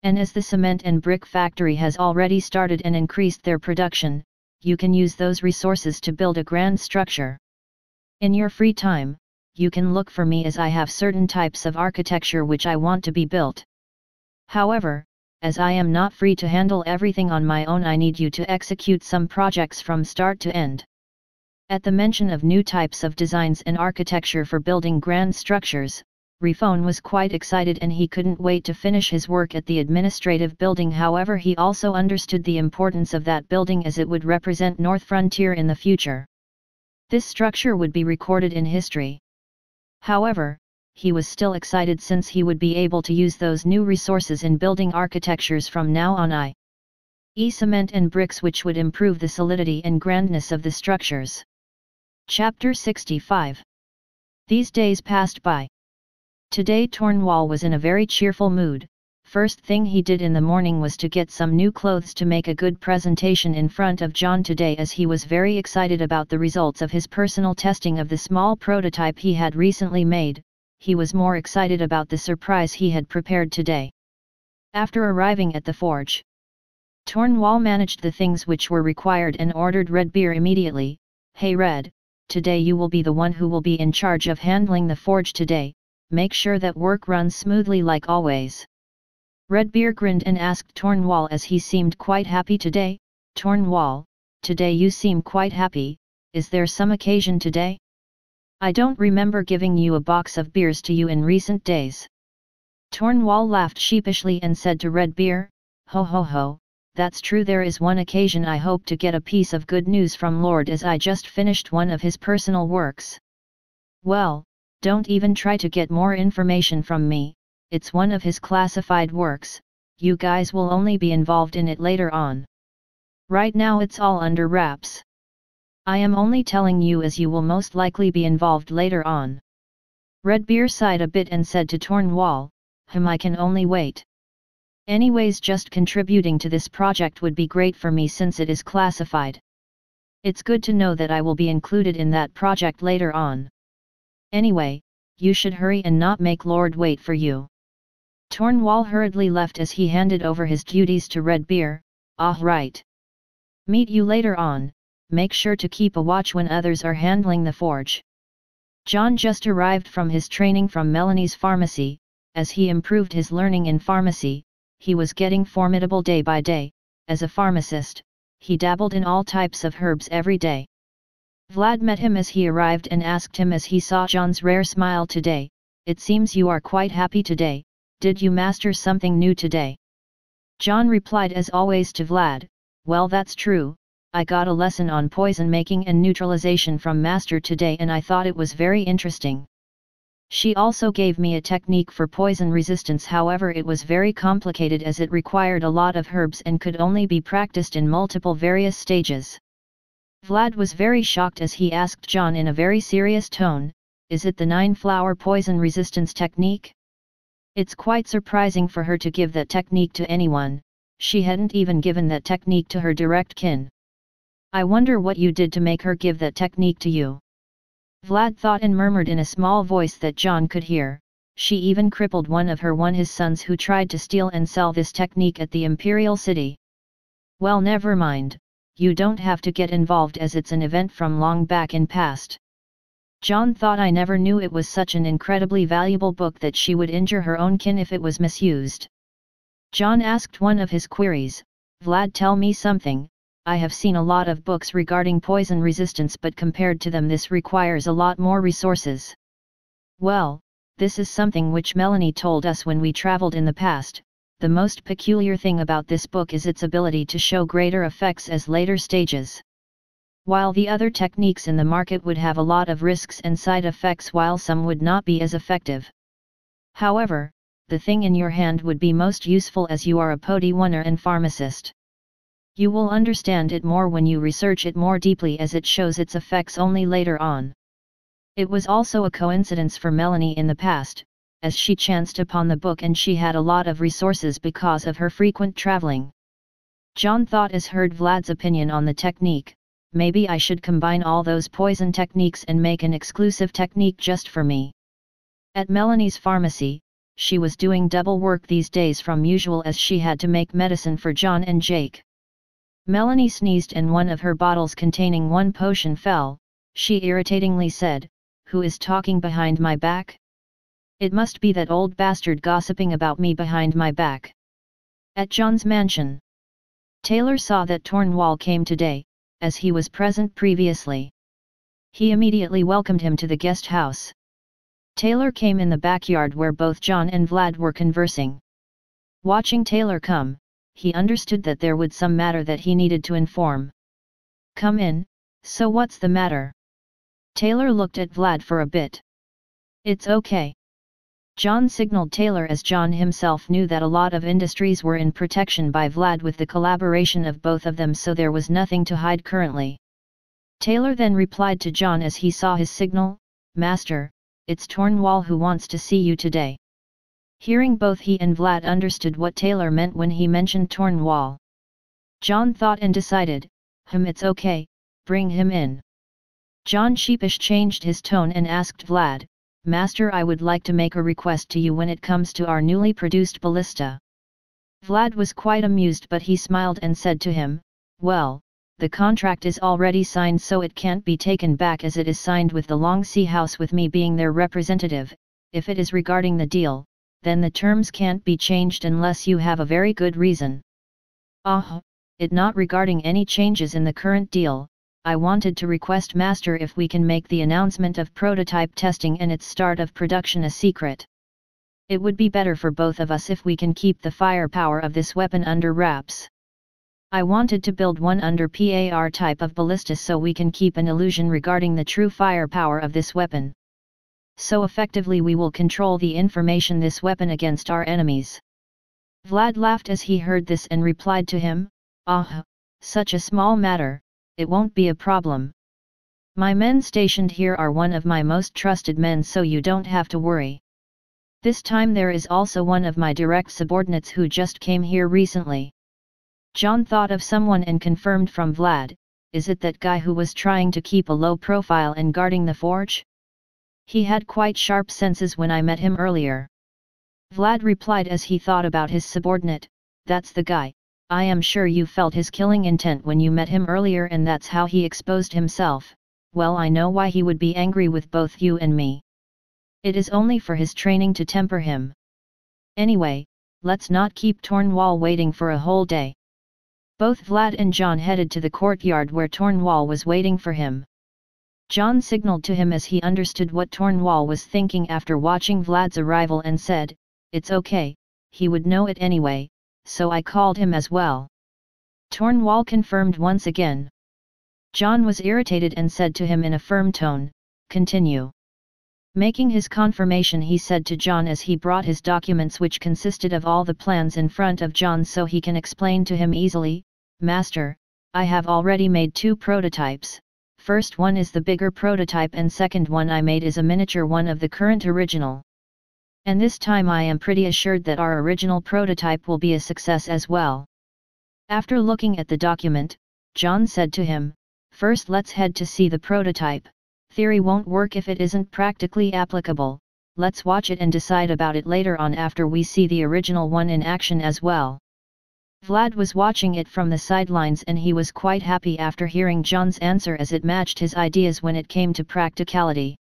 And as the cement and brick factory has already started and increased their production, you can use those resources to build a grand structure. In your free time, you can look for me as I have certain types of architecture which I want to be built. However, as I am not free to handle everything on my own, I need you to execute some projects from start to end. At the mention of new types of designs and architecture for building grand structures, Rifone was quite excited and he couldn't wait to finish his work at the administrative building. However, he also understood the importance of that building as it would represent North Frontier in the future. This structure would be recorded in history. However, he was still excited since he would be able to use those new resources in building architectures from now on, i.e. cement and bricks, which would improve the solidity and grandness of the structures. Chapter 65. These days passed by. Today Tornwall was in a very cheerful mood. First thing he did in the morning was to get some new clothes to make a good presentation in front of John today, as he was very excited about the results of his personal testing of the small prototype he had recently made. He was more excited about the surprise he had prepared today. After arriving at the forge, Tornwall managed the things which were required and ordered Redbeard immediately. Hey Red, today you will be the one who will be in charge of handling the forge today. Make sure that work runs smoothly like always. Redbeard grinned and asked Tornwall as he seemed quite happy today. Tornwall, today you seem quite happy, is there some occasion today? I don't remember giving you a box of beers to you in recent days. Tornwall laughed sheepishly and said to Redbeard, Ho ho ho, that's true, there is one occasion. I hope to get a piece of good news from Lord, as I just finished one of his personal works. Well, don't even try to get more information from me, it's one of his classified works, you guys will only be involved in it later on. Right now it's all under wraps. I am only telling you as you will most likely be involved later on. Redbeard sighed a bit and said to Tornwall, I can only wait. Anyways, just contributing to this project would be great for me since it is classified. It's good to know that I will be included in that project later on. Anyway, you should hurry and not make Lord wait for you. Tornwall hurriedly left as he handed over his duties to Redbeard. Ah, right. Meet you later on. Make sure to keep a watch when others are handling the forge. John just arrived from his training from Melanie's pharmacy. As he improved his learning in pharmacy, he was getting formidable day by day. As a pharmacist, he dabbled in all types of herbs every day. Vlad met him as he arrived and asked him as he saw John's rare smile today, it seems you are quite happy today, did you master something new today? John replied as always to Vlad, well, that's true. I got a lesson on poison making and neutralization from Master today and I thought it was very interesting. She also gave me a technique for poison resistance, however it was very complicated as it required a lot of herbs and could only be practiced in multiple various stages. Vlad was very shocked as he asked John in a very serious tone, is it the 9-flower poison resistance technique? It's quite surprising for her to give that technique to anyone, she hadn't even given that technique to her direct kin. I wonder what you did to make her give that technique to you. Vlad thought and murmured in a small voice that John could hear, she even crippled one of his sons who tried to steal and sell this technique at the Imperial City. Well, never mind, you don't have to get involved as it's an event from long back in past. John thought I never knew it was such an incredibly valuable book that she would injure her own kin if it was misused. John asked one of his queries, Vlad, tell me something. I have seen a lot of books regarding poison resistance, but compared to them this requires a lot more resources. Well, this is something which Melanie told us when we traveled in the past. The most peculiar thing about this book is its ability to show greater effects as later stages. While the other techniques in the market would have a lot of risks and side effects, while some would not be as effective. However, the thing in your hand would be most useful as you are a Podiwaner and pharmacist. You will understand it more when you research it more deeply, as it shows its effects only later on. It was also a coincidence for Melanie in the past, as she chanced upon the book and she had a lot of resources because of her frequent traveling. John thought as heard Vlad's opinion on the technique. maybe I should combine all those poison techniques and make an exclusive technique just for me. At Melanie's pharmacy, she was doing double work these days from usual as she had to make medicine for John and Jake. Melanie sneezed and one of her bottles containing one potion fell. She irritatingly said, "Who is talking behind my back? It must be that old bastard gossiping about me behind my back." At John's mansion, Taylor saw that Tornwall came today, as he was present previously. He immediately welcomed him to the guest house. Taylor came in the backyard where both John and Vlad were conversing. Watching Taylor come, he understood that there would some matter that he needed to inform. "Come in, so what's the matter?" Taylor looked at Vlad for a bit. "It's okay." John signaled Taylor as John himself knew that a lot of industries were in protection by Vlad with the collaboration of both of them, so there was nothing to hide currently. Taylor then replied to John as he saw his signal, "Master, it's Tornwall who wants to see you today." Hearing both he and Vlad understood what Taylor meant when he mentioned Tornwall. John thought and decided, it's okay, bring him in." John sheepish changed his tone and asked Vlad, "Master, I would like to make a request to you when it comes to our newly produced ballista." Vlad was quite amused, but he smiled and said to him, "Well, the contract is already signed, so it can't be taken back as it is signed with the Long Sea House with me being their representative. If it is regarding the deal, then the terms can't be changed unless you have a very good reason." It not regarding any changes in the current deal. I wanted to request Master if we can make the announcement of prototype testing and its start of production a secret. It would be better for both of us if we can keep the firepower of this weapon under wraps. I wanted to build one under PAR type of ballista so we can keep an illusion regarding the true firepower of this weapon. So effectively we will control the information this weapon against our enemies. Vlad laughed as he heard this and replied to him, Such a small matter, it won't be a problem. My men stationed here are one of my most trusted men, so you don't have to worry. This time there is also one of my direct subordinates who just came here recently." John thought of someone and confirmed from Vlad, "Is it that guy who was trying to keep a low profile and guarding the forge? He had quite sharp senses when I met him earlier." Vlad replied as he thought about his subordinate, "That's the guy. I am sure you felt his killing intent when you met him earlier, and that's how he exposed himself. Well, I know why he would be angry with both you and me. It is only for his training to temper him. Anyway, let's not keep Tornwall waiting for a whole day." Both Vlad and John headed to the courtyard where Tornwall was waiting for him. John signaled to him as he understood what Tornwall was thinking after watching Vlad's arrival and said, "It's okay, he would know it anyway, so I called him as well." Tornwall confirmed once again. John was irritated and said to him in a firm tone, "Continue." Making his confirmation, he said to John as he brought his documents, which consisted of all the plans, in front of John so he can explain to him easily, "Master, I have already made 2 prototypes. First one is the bigger prototype and second one I made is a miniature one of the current original. And this time I am pretty assured that our original prototype will be a success as well." After looking at the document, John said to him, "First let's head to see the prototype. Theory won't work if it isn't practically applicable. Let's watch it and decide about it later on after we see the original one in action as well." Vlad was watching it from the sidelines and he was quite happy after hearing John's answer as it matched his ideas when it came to practicality.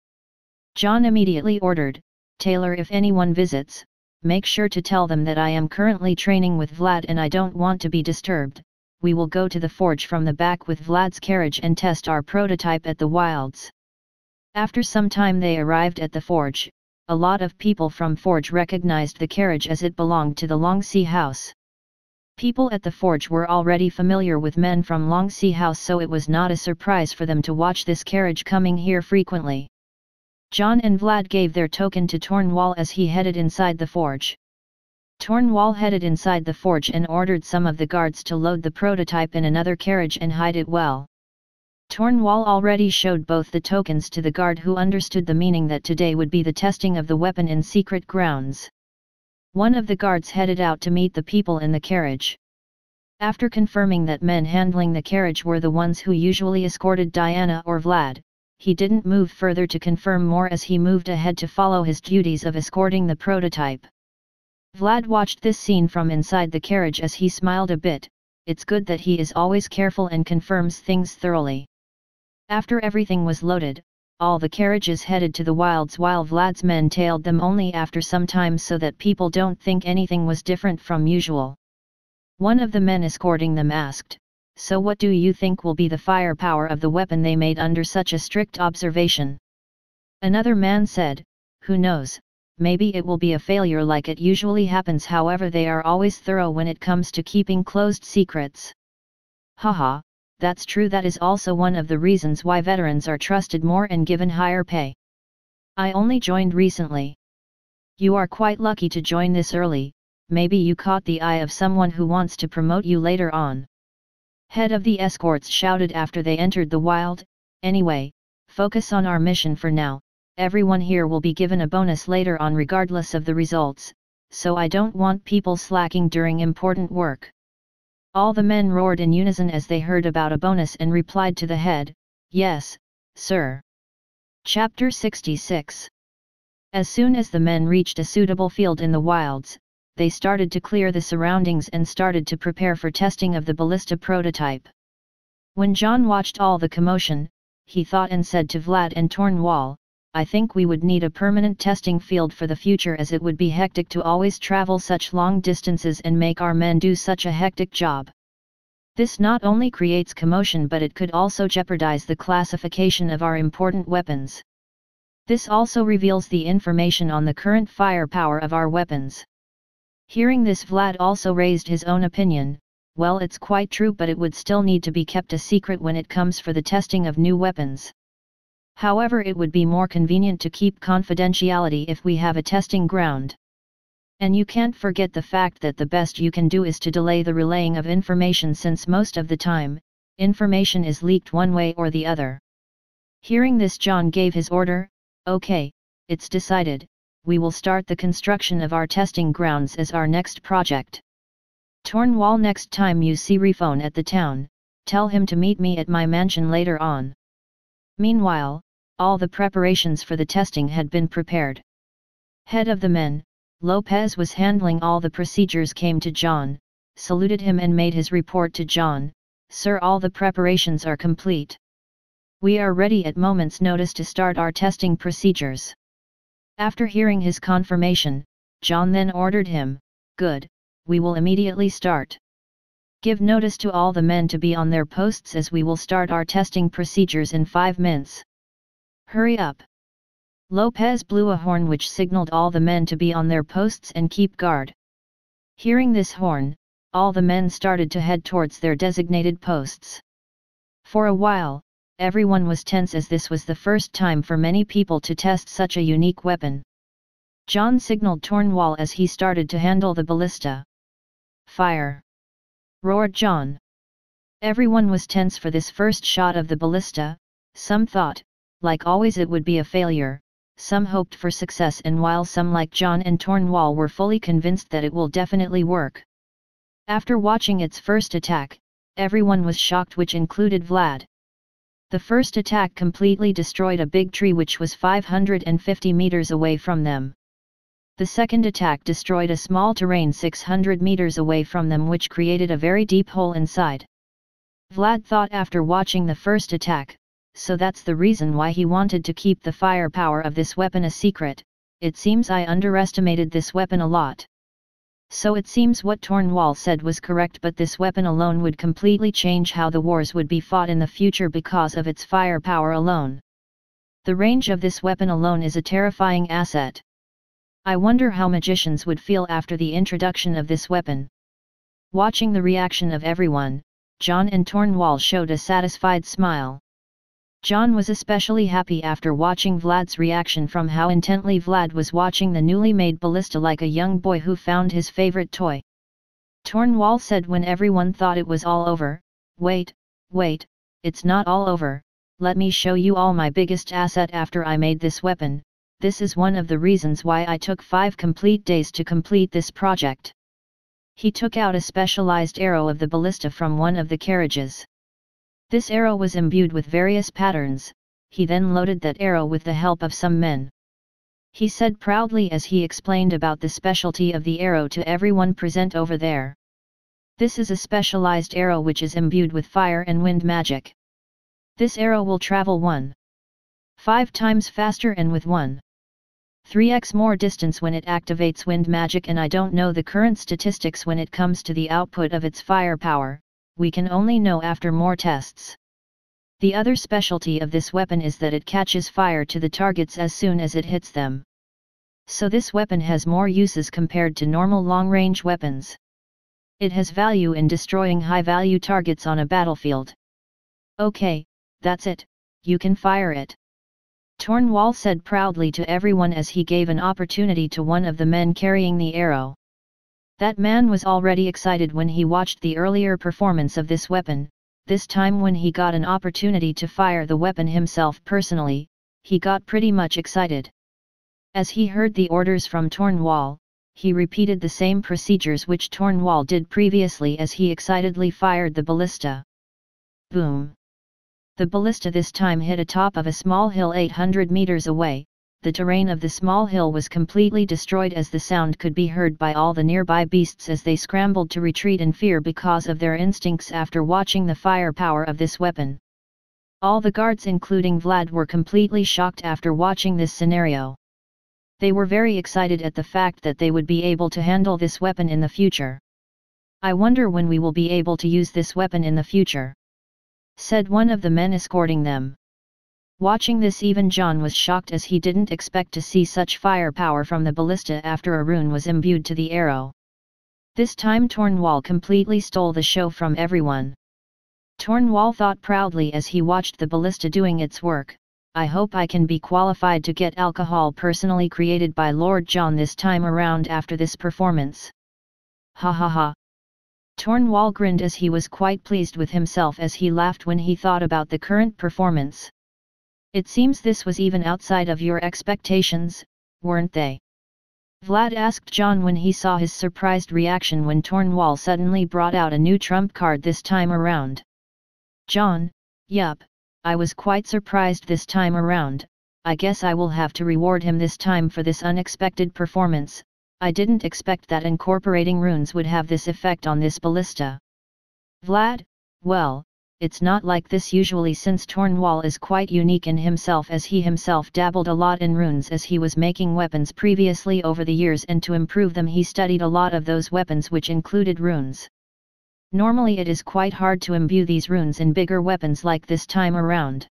John immediately ordered, "Taylor, if anyone visits, make sure to tell them that I am currently training with Vlad and I don't want to be disturbed. We will go to the forge from the back with Vlad's carriage and test our prototype at the wilds." After some time they arrived at the forge. A lot of people from forge recognized the carriage as it belonged to the Long Sea House. People at the forge were already familiar with men from Long Sea House, so it was not a surprise for them to watch this carriage coming here frequently. John and Vlad gave their token to Tornwall as he headed inside the forge. Tornwall headed inside the forge and ordered some of the guards to load the prototype in another carriage and hide it well. Tornwall already showed both the tokens to the guard, who understood the meaning that today would be the testing of the weapon in secret grounds. One of the guards headed out to meet the people in the carriage. After confirming that men handling the carriage were the ones who usually escorted Diana or Vlad, he didn't move further to confirm more as he moved ahead to follow his duties of escorting the prototype. Vlad watched this scene from inside the carriage as he smiled a bit. It's good that he is always careful and confirms things thoroughly. After everything was loaded, all the carriages headed to the wilds while Vlad's men tailed them only after some time so that people don't think anything was different from usual. One of the men escorting them asked, "So what do you think will be the firepower of the weapon they made under such a strict observation?" Another man said, "Who knows, maybe it will be a failure like it usually happens, however they are always thorough when it comes to keeping closed secrets." Haha, that's true. That is also one of the reasons why veterans are trusted more and given higher pay. I only joined recently. You are quite lucky to join this early, maybe you caught the eye of someone who wants to promote you later on. Head of the escorts shouted after they entered the wild. Anyway, focus on our mission for now. Everyone here will be given a bonus later on regardless of the results, so I don't want people slacking during important work. All the men roared in unison as they heard about a bonus and replied to the head, "Yes, sir." Chapter 66. As soon as the men reached a suitable field in the wilds, they started to clear the surroundings and started to prepare for testing of the ballista prototype. When John watched all the commotion, he thought and said to Vlad and Tornwall, "I think we would need a permanent testing field for the future as it would be hectic to always travel such long distances and make our men do such a hectic job. This not only creates commotion but it could also jeopardize the classification of our important weapons. This also reveals the information on the current firepower of our weapons." Hearing this, Vlad also raised his own opinion. Well, it's quite true, but it would still need to be kept a secret when it comes for the testing of new weapons. However, it would be more convenient to keep confidentiality if we have a testing ground. And you can't forget the fact that the best you can do is to delay the relaying of information, since most of the time, information is leaked one way or the other. Hearing this, John gave his order, "Okay, it's decided, we will start the construction of our testing grounds as our next project. Tornwall, next time you see Refone at the town, tell him to meet me at my mansion later on." Meanwhile, all the preparations for the testing had been prepared. Head of the men, Lopez, was handling all the procedures, came to John, saluted him and made his report to John, "Sir, all the preparations are complete. We are ready at moment's notice to start our testing procedures." After hearing his confirmation, John then ordered him, "Good, we will immediately start. Give notice to all the men to be on their posts as we will start our testing procedures in 5 minutes. Hurry up." Lopez blew a horn which signaled all the men to be on their posts and keep guard. Hearing this horn, all the men started to head towards their designated posts. For a while, everyone was tense as this was the first time for many people to test such a unique weapon. John signaled Tornwall as he started to handle the ballista. "Fire!" roared John. Everyone was tense for this first shot of the ballista. Some thought, like always, it would be a failure, some hoped for success, and while some like John and Tornwall were fully convinced that it will definitely work. After watching its first attack, everyone was shocked, which included Vlad. The first attack completely destroyed a big tree which was 550 meters away from them. The second attack destroyed a small terrain 600 meters away from them, which created a very deep hole inside. Vlad thought after watching the first attack, so that's the reason why he wanted to keep the firepower of this weapon a secret. It seems I underestimated this weapon a lot. So it seems what Tornwall said was correct, but this weapon alone would completely change how the wars would be fought in the future because of its firepower alone. The range of this weapon alone is a terrifying asset. I wonder how magicians would feel after the introduction of this weapon. Watching the reaction of everyone, John and Tornwall showed a satisfied smile. John was especially happy after watching Vlad's reaction, from how intently Vlad was watching the newly made ballista like a young boy who found his favorite toy. Tornwall said when everyone thought it was all over, wait, it's not all over, let me show you all my biggest asset after I made this weapon. This is one of the reasons why I took 5 complete days to complete this project." He took out a specialized arrow of the ballista from one of the carriages. This arrow was imbued with various patterns. He then loaded that arrow with the help of some men. He said proudly as he explained about the specialty of the arrow to everyone present over there. This is a specialized arrow which is imbued with fire and wind magic. This arrow will travel 1.5 times faster and with 1.3x more distance when it activates wind magic, and I don't know the current statistics when it comes to the output of its firepower, we can only know after more tests. The other specialty of this weapon is that it catches fire to the targets as soon as it hits them. So this weapon has more uses compared to normal long-range weapons. It has value in destroying high-value targets on a battlefield. Okay, that's it, you can fire it. Tornwall said proudly to everyone as he gave an opportunity to one of the men carrying the arrow. That man was already excited when he watched the earlier performance of this weapon. This time when he got an opportunity to fire the weapon himself personally, he got pretty much excited. As he heard the orders from Tornwall, he repeated the same procedures which Tornwall did previously as he excitedly fired the ballista. Boom! The ballista this time hit atop of a small hill 800 meters away. The terrain of the small hill was completely destroyed as the sound could be heard by all the nearby beasts as they scrambled to retreat in fear because of their instincts after watching the firepower of this weapon. All the guards including Vlad were completely shocked after watching this scenario. They were very excited at the fact that they would be able to handle this weapon in the future. I wonder when we will be able to use this weapon in the future, said one of the men escorting them. Watching this, even John was shocked as he didn't expect to see such firepower from the ballista after a rune was imbued to the arrow. This time Tornwall completely stole the show from everyone. Tornwall thought proudly as he watched the ballista doing its work, I hope I can be qualified to get alcohol personally created by Lord John this time around after this performance. Ha ha ha. Tornwall grinned as he was quite pleased with himself as he laughed when he thought about the current performance. It seems this was even outside of your expectations, weren't they? Vlad asked John when he saw his surprised reaction when Tornwall suddenly brought out a new trump card this time around. John, yup, I was quite surprised this time around. I guess I will have to reward him this time for this unexpected performance. I didn't expect that incorporating runes would have this effect on this ballista. Vlad, well, it's not like this usually since Tornwall is quite unique in himself as he himself dabbled a lot in runes as he was making weapons previously over the years, and to improve them he studied a lot of those weapons which included runes. Normally it is quite hard to imbue these runes in bigger weapons like this time around.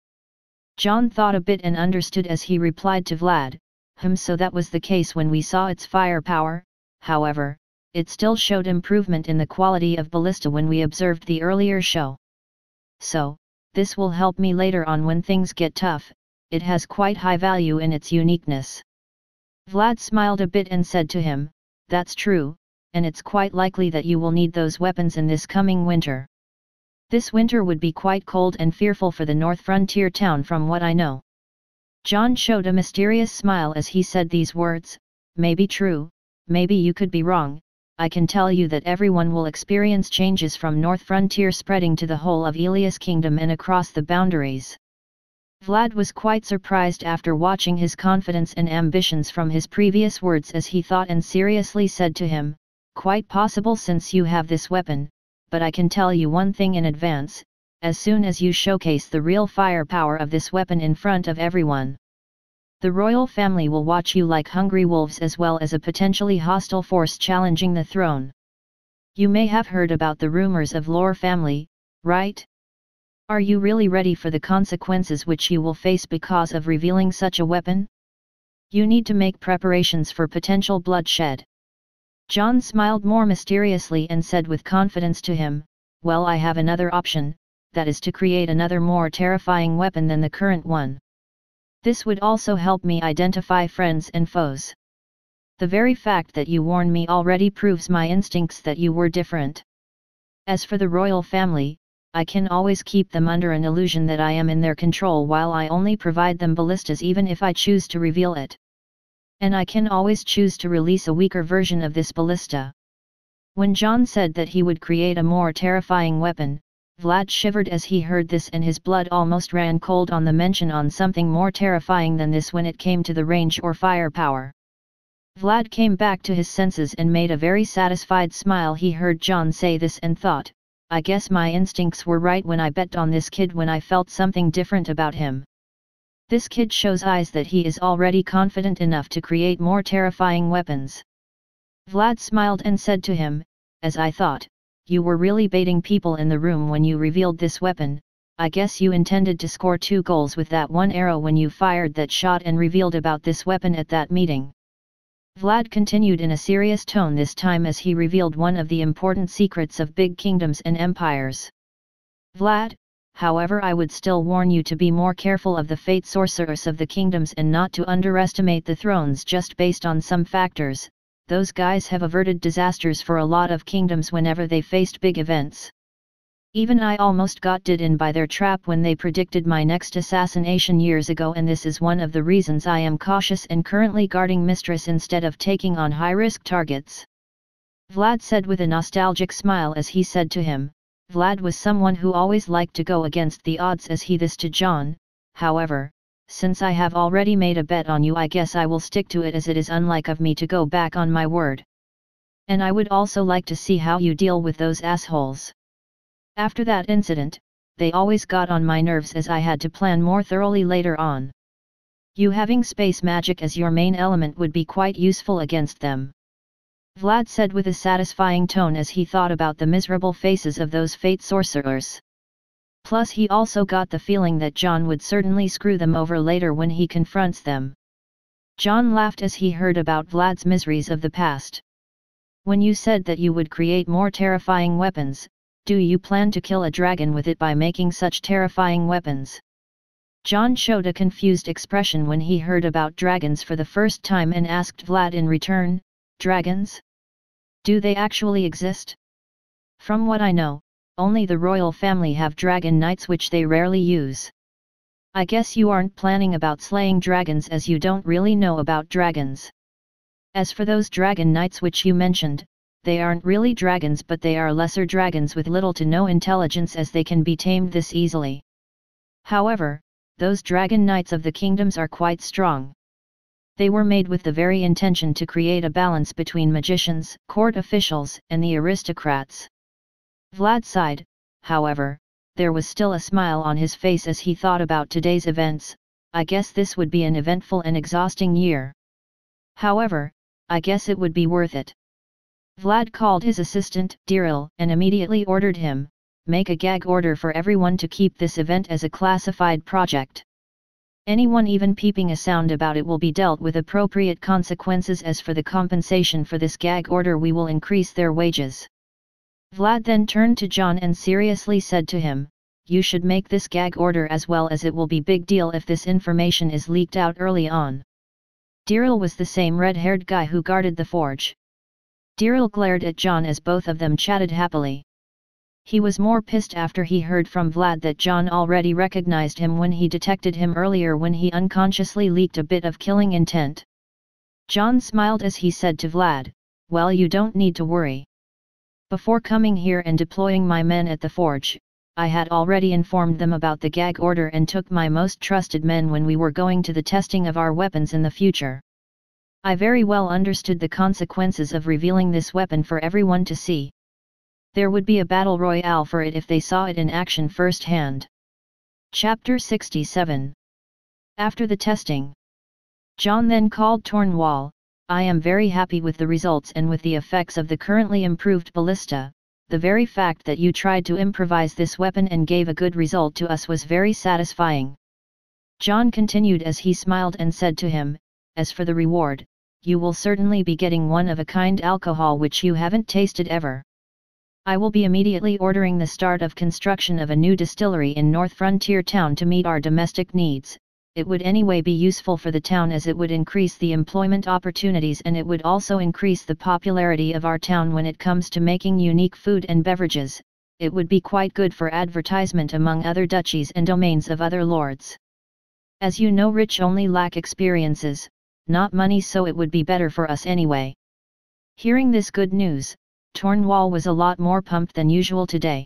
John thought a bit and understood as he replied to Vlad, so that was the case when we saw its firepower. However, it still showed improvement in the quality of ballista when we observed the earlier show. So, this will help me later on when things get tough. It has quite high value in its uniqueness. Vlad smiled a bit and said to him, that's true, and it's quite likely that you will need those weapons in this coming winter. This winter would be quite cold and fearful for the North Frontier town from what I know. John showed a mysterious smile as he said these words, maybe true, maybe you could be wrong. I can tell you that everyone will experience changes from North Frontier spreading to the whole of Elias Kingdom and across the boundaries. Vlad was quite surprised after watching his confidence and ambitions from his previous words as he thought and seriously said to him, quite possible since you have this weapon, but I can tell you one thing in advance, as soon as you showcase the real firepower of this weapon in front of everyone, the royal family will watch you like hungry wolves as well as a potentially hostile force challenging the throne. You may have heard about the rumors of Lore family, right? Are you really ready for the consequences which you will face because of revealing such a weapon? You need to make preparations for potential bloodshed. John smiled more mysteriously and said with confidence to him, well, I have another option, that is to create another more terrifying weapon than the current one. This would also help me identify friends and foes. The very fact that you warned me already proves my instincts that you were different. As for the royal family, I can always keep them under an illusion that I am in their control while I only provide them ballistas even if I choose to reveal it. And I can always choose to release a weaker version of this ballista. When John said that he would create a more terrifying weapon, Vlad shivered as he heard this, and his blood almost ran cold on the mention on something more terrifying than this when it came to the range or firepower. Vlad came back to his senses and made a very satisfied smile. He heard John say this and thought, I guess my instincts were right when I bet on this kid when I felt something different about him. This kid shows eyes that he is already confident enough to create more terrifying weapons. Vlad smiled and said to him, as I thought, you were really baiting people in the room when you revealed this weapon. I guess you intended to score 2 goals with that one arrow when you fired that shot and revealed about this weapon at that meeting. Vlad continued in a serious tone this time as he revealed one of the important secrets of big kingdoms and empires. Vlad, however, I would still warn you to be more careful of the fate sorcerers of the kingdoms and not to underestimate the thrones just based on some factors. Those guys have averted disasters for a lot of kingdoms whenever they faced big events. Even I almost got did in by their trap when they predicted my next assassination years ago, and this is one of the reasons I am cautious and currently guarding Mistress instead of taking on high-risk targets. Vlad said with a nostalgic smile as he said to him. Vlad was someone who always liked to go against the odds as he this to John. However, since I have already made a bet on you, I guess I will stick to it, as it is unlike of me to go back on my word. And I would also like to see how you deal with those assholes. After that incident, they always got on my nerves as I had to plan more thoroughly later on. You having space magic as your main element would be quite useful against them. Vlad said with a satisfying tone as he thought about the miserable faces of those fate sorcerers. Plus he also got the feeling that John would certainly screw them over later when he confronts them. John laughed as he heard about Vlad's miseries of the past. When you said that you would create more terrifying weapons, do you plan to kill a dragon with it by making such terrifying weapons? John showed a confused expression when he heard about dragons for the first time and asked Vlad in return, dragons? Do they actually exist? From what I know, only the royal family have dragon knights, which they rarely use. I guess you aren't planning about slaying dragons as you don't really know about dragons. As for those dragon knights which you mentioned, they aren't really dragons, but they are lesser dragons with little to no intelligence, as they can be tamed this easily. However, those dragon knights of the kingdoms are quite strong. They were made with the very intention to create a balance between magicians, court officials, and the aristocrats. Vlad sighed. However, there was still a smile on his face as he thought about today's events. I guess this would be an eventful and exhausting year. However, I guess it would be worth it. Vlad called his assistant, Diril, and immediately ordered him, make a gag order for everyone to keep this event as a classified project. Anyone even peeping a sound about it will be dealt with appropriate consequences. As for the compensation for this gag order, we will increase their wages. Vlad then turned to John and seriously said to him, you should make this gag order as well, as it will be big deal if this information is leaked out early on. Diril was the same red-haired guy who guarded the forge. Diril glared at John as both of them chatted happily. He was more pissed after he heard from Vlad that John already recognized him when he detected him earlier when he unconsciously leaked a bit of killing intent. John smiled as he said to Vlad, well, you don't need to worry. Before coming here and deploying my men at the forge, I had already informed them about the gag order and took my most trusted men when we were going to the testing of our weapons in the future. I very well understood the consequences of revealing this weapon for everyone to see. There would be a battle royale for it if they saw it in action firsthand. Chapter 67. After the testing, John then called Tornwall. I am very happy with the results and with the effects of the currently improved ballista. The very fact that you tried to improvise this weapon and gave a good result to us was very satisfying. John continued as he smiled and said to him, as for the reward, you will certainly be getting one-of-a-kind alcohol which you haven't tasted ever. I will be immediately ordering the start of construction of a new distillery in North Frontier Town to meet our domestic needs. It would anyway be useful for the town, as it would increase the employment opportunities, and it would also increase the popularity of our town when it comes to making unique food and beverages. It would be quite good for advertisement among other duchies and domains of other lords. As you know, rich only lack experiences, not money, so it would be better for us anyway. Hearing this good news, Tornwall was a lot more pumped than usual today.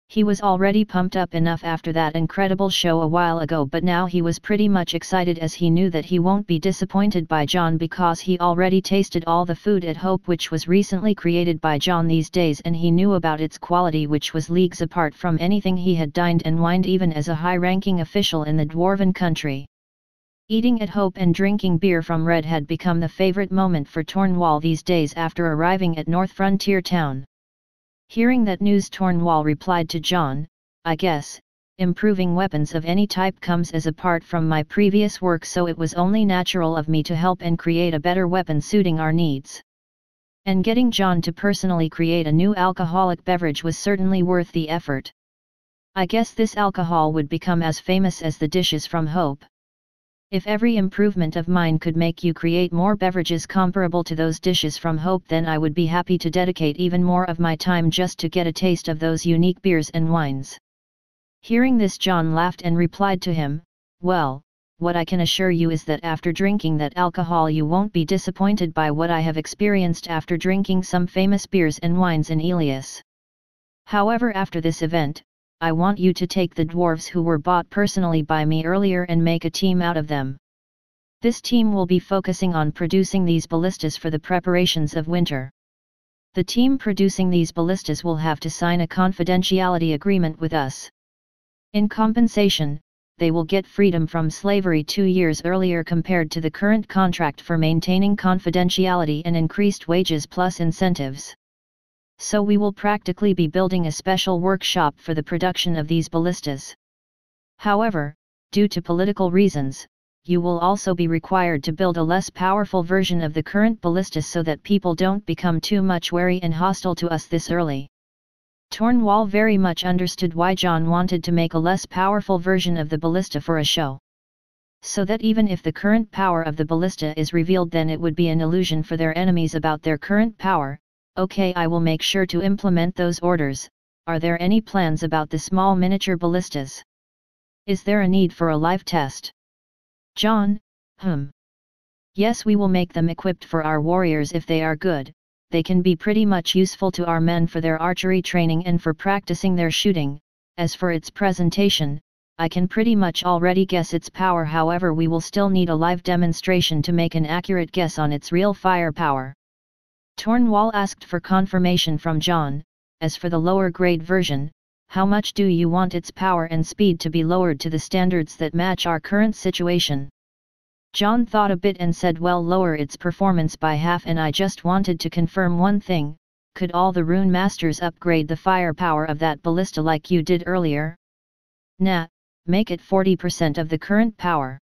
He was already pumped up enough after that incredible show a while ago, but now he was pretty much excited as he knew that he won't be disappointed by John because he already tasted all the food at Hope which was recently created by John these days, and he knew about its quality which was leagues apart from anything he had dined and wined even as a high-ranking official in the Dwarven country. Eating at Hope and drinking beer from Red had become the favorite moment for Tornwall these days after arriving at North Frontier Town. Hearing that news, Tornwall replied to John, "I guess, improving weapons of any type comes as a part from my previous work, so it was only natural of me to help and create a better weapon suiting our needs." And getting John to personally create a new alcoholic beverage was certainly worth the effort. "I guess this alcohol would become as famous as the dishes from Hope. If every improvement of mine could make you create more beverages comparable to those dishes from Hope, then I would be happy to dedicate even more of my time just to get a taste of those unique beers and wines." Hearing this, John laughed and replied to him, "Well, what I can assure you is that after drinking that alcohol you won't be disappointed by what I have experienced after drinking some famous beers and wines in Elias. However, after this event, I want you to take the dwarves who were bought personally by me earlier and make a team out of them. This team will be focusing on producing these ballistas for the preparations of winter. The team producing these ballistas will have to sign a confidentiality agreement with us. In compensation, they will get freedom from slavery 2 years earlier compared to the current contract for maintaining confidentiality and increased wages plus incentives. So we will practically be building a special workshop for the production of these ballistas. However, due to political reasons, you will also be required to build a less powerful version of the current ballistas so that people don't become too much wary and hostile to us this early." Tornwall very much understood why John wanted to make a less powerful version of the ballista for a show. So that even if the current power of the ballista is revealed, then it would be an illusion for their enemies about their current power. "Okay, I will make sure to implement those orders. Are there any plans about the small miniature ballistas? Is there a need for a live test?" John: Yes, we will make them equipped for our warriors if they are good. They can be pretty much useful to our men for their archery training and for practicing their shooting. As for its presentation, I can pretty much already guess its power, however we will still need a live demonstration to make an accurate guess on its real firepower." Tornwall asked for confirmation from John. "As for the lower grade version, how much do you want its power and speed to be lowered to the standards that match our current situation?" John thought a bit and said, "Well, lower its performance by half, and I just wanted to confirm one thing. Could all the rune masters upgrade the firepower of that ballista like you did earlier?" "Nah, make it 40% of the current power."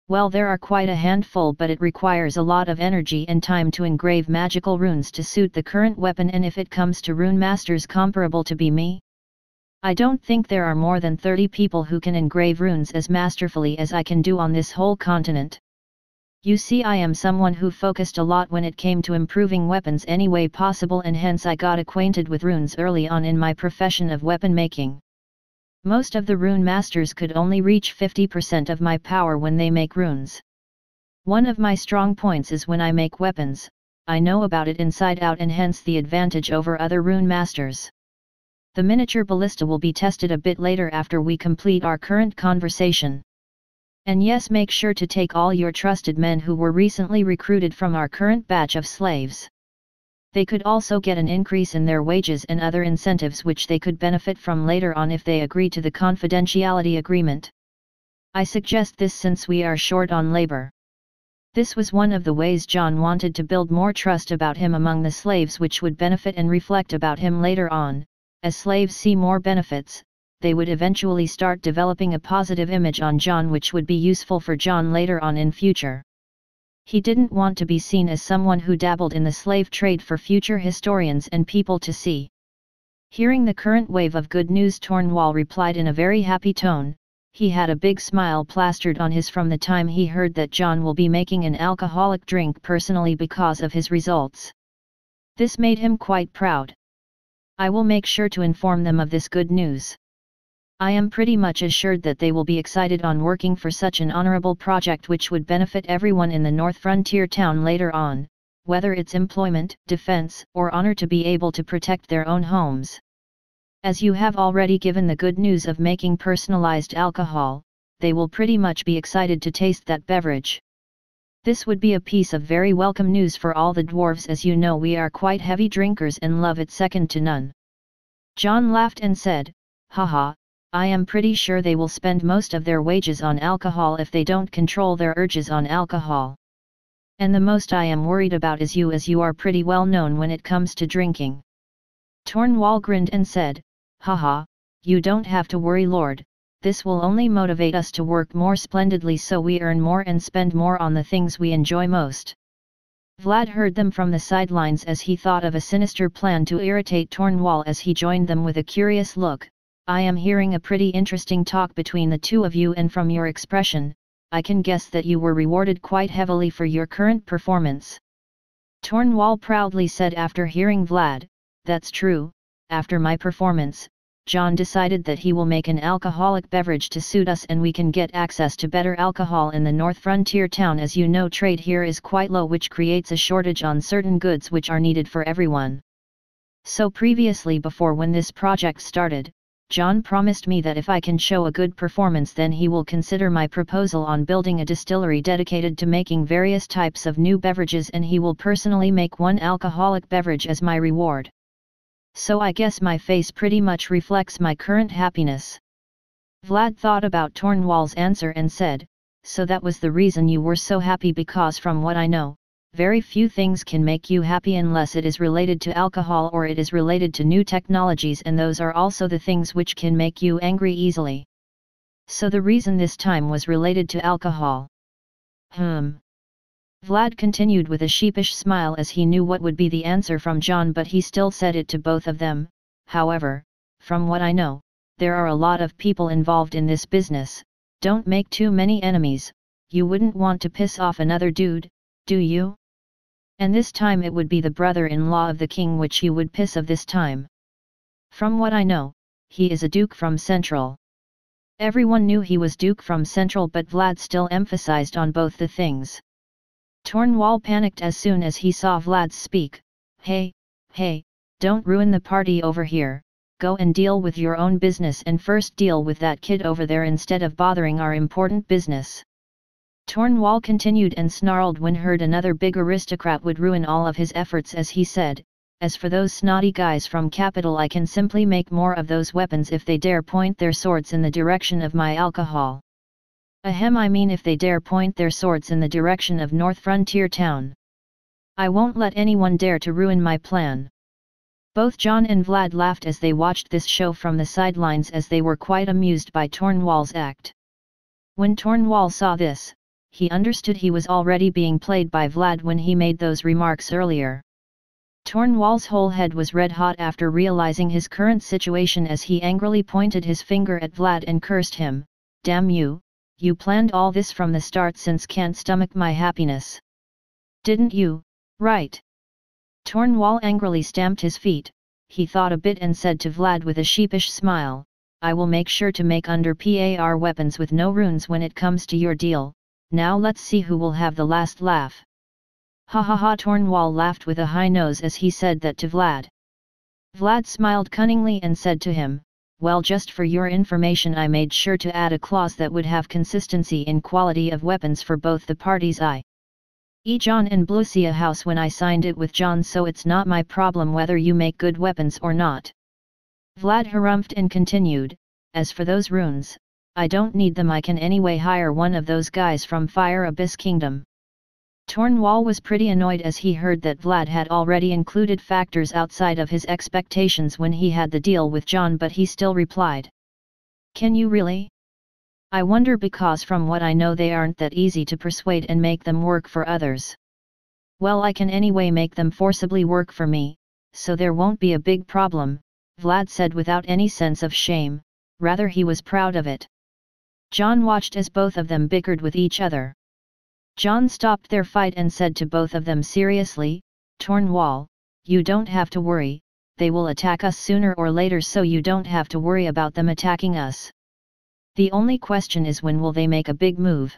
"Well, there are quite a handful, but it requires a lot of energy and time to engrave magical runes to suit the current weapon, and if it comes to rune masters comparable to be me, I don't think there are more than 30 people who can engrave runes as masterfully as I can do on this whole continent. You see, I am someone who focused a lot when it came to improving weapons any way possible, and hence I got acquainted with runes early on in my profession of weapon making. Most of the rune masters could only reach 50% of my power when they make runes. One of my strong points is when I make weapons, I know about it inside out, and hence the advantage over other rune masters. The miniature ballista will be tested a bit later after we complete our current conversation. And yes, make sure to take all your trusted men who were recently recruited from our current batch of slaves. They could also get an increase in their wages and other incentives which they could benefit from later on if they agree to the confidentiality agreement. I suggest this since we are short on labor." This was one of the ways John wanted to build more trust about him among the slaves, which would benefit and reflect about him later on. As slaves see more benefits, they would eventually start developing a positive image on John, which would be useful for John later on in future. He didn't want to be seen as someone who dabbled in the slave trade for future historians and people to see. Hearing the current wave of good news, Tornwall replied in a very happy tone. He had a big smile plastered on his from the time he heard that John will be making an alcoholic drink personally because of his results. This made him quite proud. "I will make sure to inform them of this good news. I am pretty much assured that they will be excited on working for such an honorable project which would benefit everyone in the North Frontier town later on. whether it's employment, defense, or honor to be able to protect their own homes. As you have already given the good news of making personalized alcohol, they will pretty much be excited to taste that beverage. This would be a piece of very welcome news for all the dwarves, as you know we are quite heavy drinkers and love it second to none. John laughed and said, "Haha, I am pretty sure they will spend most of their wages on alcohol if they don't control their urges on alcohol. And the most I am worried about is you, as you are pretty well known when it comes to drinking." Tornwall grinned and said, "Haha, you don't have to worry, Lord. This will only motivate us to work more splendidly so we earn more and spend more on the things we enjoy most." Vlad heard them from the sidelines as he thought of a sinister plan to irritate Tornwall as he joined them with a curious look. "I am hearing a pretty interesting talk between the two of you, and from your expression, I can guess that you were rewarded quite heavily for your current performance." Tornwall proudly said after hearing Vlad, "That's true. After my performance, John decided that he will make an alcoholic beverage to suit us, and we can get access to better alcohol in the North Frontier town. As you know, trade here is quite low, which creates a shortage on certain goods which are needed for everyone. So previously, before when this project started, John promised me that if I can show a good performance, then he will consider my proposal on building a distillery dedicated to making various types of new beverages, and he will personally make one alcoholic beverage as my reward. So I guess my face pretty much reflects my current happiness." Vlad thought about Tornwall's answer and said, "So that was the reason you were so happy, because from what I know, very few things can make you happy unless it is related to alcohol or it is related to new technologies, and those are also the things which can make you angry easily. So the reason this time was related to alcohol." Vlad continued with a sheepish smile as he knew what would be the answer from John, but he still said it to both of them. "However, from what I know, there are a lot of people involved in this business. Don't make too many enemies. You wouldn't want to piss off another dude, do you? And this time it would be the brother-in-law of the king which you would piss of this time. From what I know, he is a duke from Central." Everyone knew he was duke from Central, but Vlad still emphasized on both the things. Tornwall panicked as soon as he saw Vlad speak. Hey, don't ruin the party over here. Go and deal with your own business, and first deal with that kid over there instead of bothering our important business." Tornwall continued and snarled when heard another big aristocrat would ruin all of his efforts, as he said, "As for those snotty guys from Capital, I can simply make more of those weapons if they dare point their swords in the direction of my alcohol. I mean if they dare point their swords in the direction of North Frontier town. I won't let anyone dare to ruin my plan." Both John and Vlad laughed as they watched this show from the sidelines, as they were quite amused by Tornwall's act. When Tornwall saw this, he understood he was already being played by Vlad when he made those remarks earlier. Tornwall's whole head was red hot after realizing his current situation, as he angrily pointed his finger at Vlad and cursed him. "Damn you! You planned all this from the start, since can't stomach my happiness. Didn't you, right?" Tornwall angrily stamped his feet. He thought a bit and said to Vlad with a sheepish smile, "I will make sure to make under par weapons with no runes when it comes to your deal. Now let's see who will have the last laugh." "Ha ha ha!" Tornwall laughed with a high nose as he said that to Vlad. Vlad smiled cunningly and said to him, "Well, just for your information, I made sure to add a clause that would have consistency in quality of weapons for both the parties, i.e. John and Blucia House, when I signed it with John, so it's not my problem whether you make good weapons or not." Vlad harumphed and continued, "As for those runes, I don't need them. I can anyway hire one of those guys from Fire Abyss Kingdom." Tornwall was pretty annoyed as he heard that Vlad had already included factors outside of his expectations when he had the deal with John, but he still replied, "Can you really? I wonder, because from what I know they aren't that easy to persuade and make them work for others." "Well, I can anyway make them forcibly work for me, so there won't be a big problem," Vlad said without any sense of shame, rather he was proud of it. John watched as both of them bickered with each other. John stopped their fight and said to both of them seriously, "Tornwall, you don't have to worry, they will attack us sooner or later, so you don't have to worry about them attacking us. The only question is, when will they make a big move?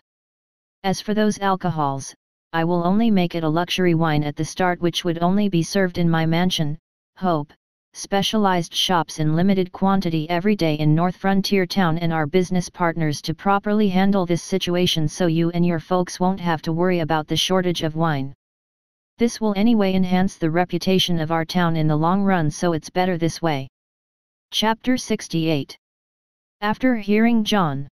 As for those alcohols, I will only make it a luxury wine at the start which would only be served in my mansion, Hope, specialized shops in limited quantity every day in North Frontier Town and our business partners to properly handle this situation so you and your folks won't have to worry about the shortage of wine. This will anyway enhance the reputation of our town in the long run, so it's better this way. Chapter 68. After hearing John.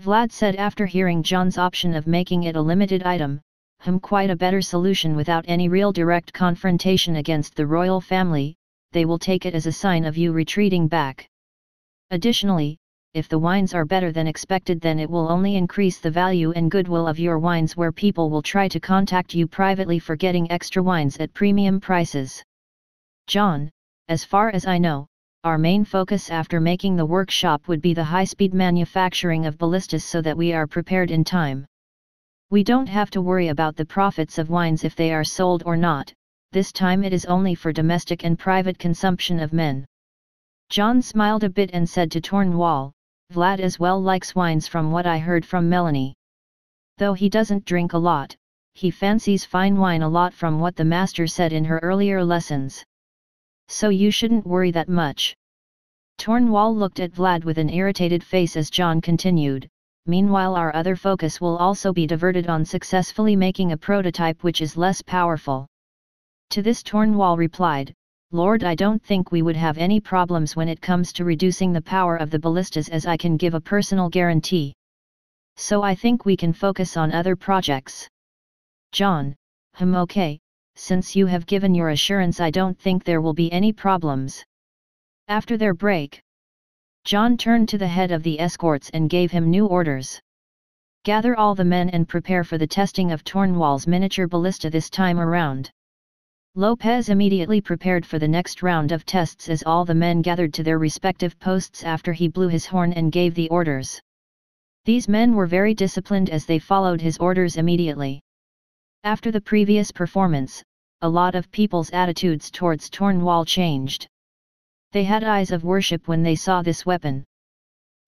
Vlad said after hearing John's option of making it a limited item, quite a better solution without any real direct confrontation against the royal family, they will take it as a sign of you retreating back. Additionally, if the wines are better than expected, then it will only increase the value and goodwill of your wines, where people will try to contact you privately for getting extra wines at premium prices. John, as far as I know, our main focus after making the workshop would be the high-speed manufacturing of ballistas so that we are prepared in time. We don't have to worry about the profits of wines if they are sold or not, this time it is only for domestic and private consumption of men. John smiled a bit and said to Tornwall, Vlad as well likes wines from what I heard from Melanie. Though he doesn't drink a lot, he fancies fine wine a lot from what the master said in her earlier lessons. So you shouldn't worry that much. Tornwall looked at Vlad with an irritated face as John continued. Meanwhile, our other focus will also be diverted on successfully making a prototype which is less powerful. To this Tornwall replied, Lord, I don't think we would have any problems when it comes to reducing the power of the ballistas, as I can give a personal guarantee. So I think we can focus on other projects. John, okay, since you have given your assurance, I don't think there will be any problems. After their break, John turned to the head of the escorts and gave him new orders. Gather all the men and prepare for the testing of Tornwall's miniature ballista this time around. Lopez immediately prepared for the next round of tests as all the men gathered to their respective posts after he blew his horn and gave the orders. These men were very disciplined as they followed his orders immediately. After the previous performance, a lot of people's attitudes towards Tornwall changed. They had eyes of worship when they saw this weapon.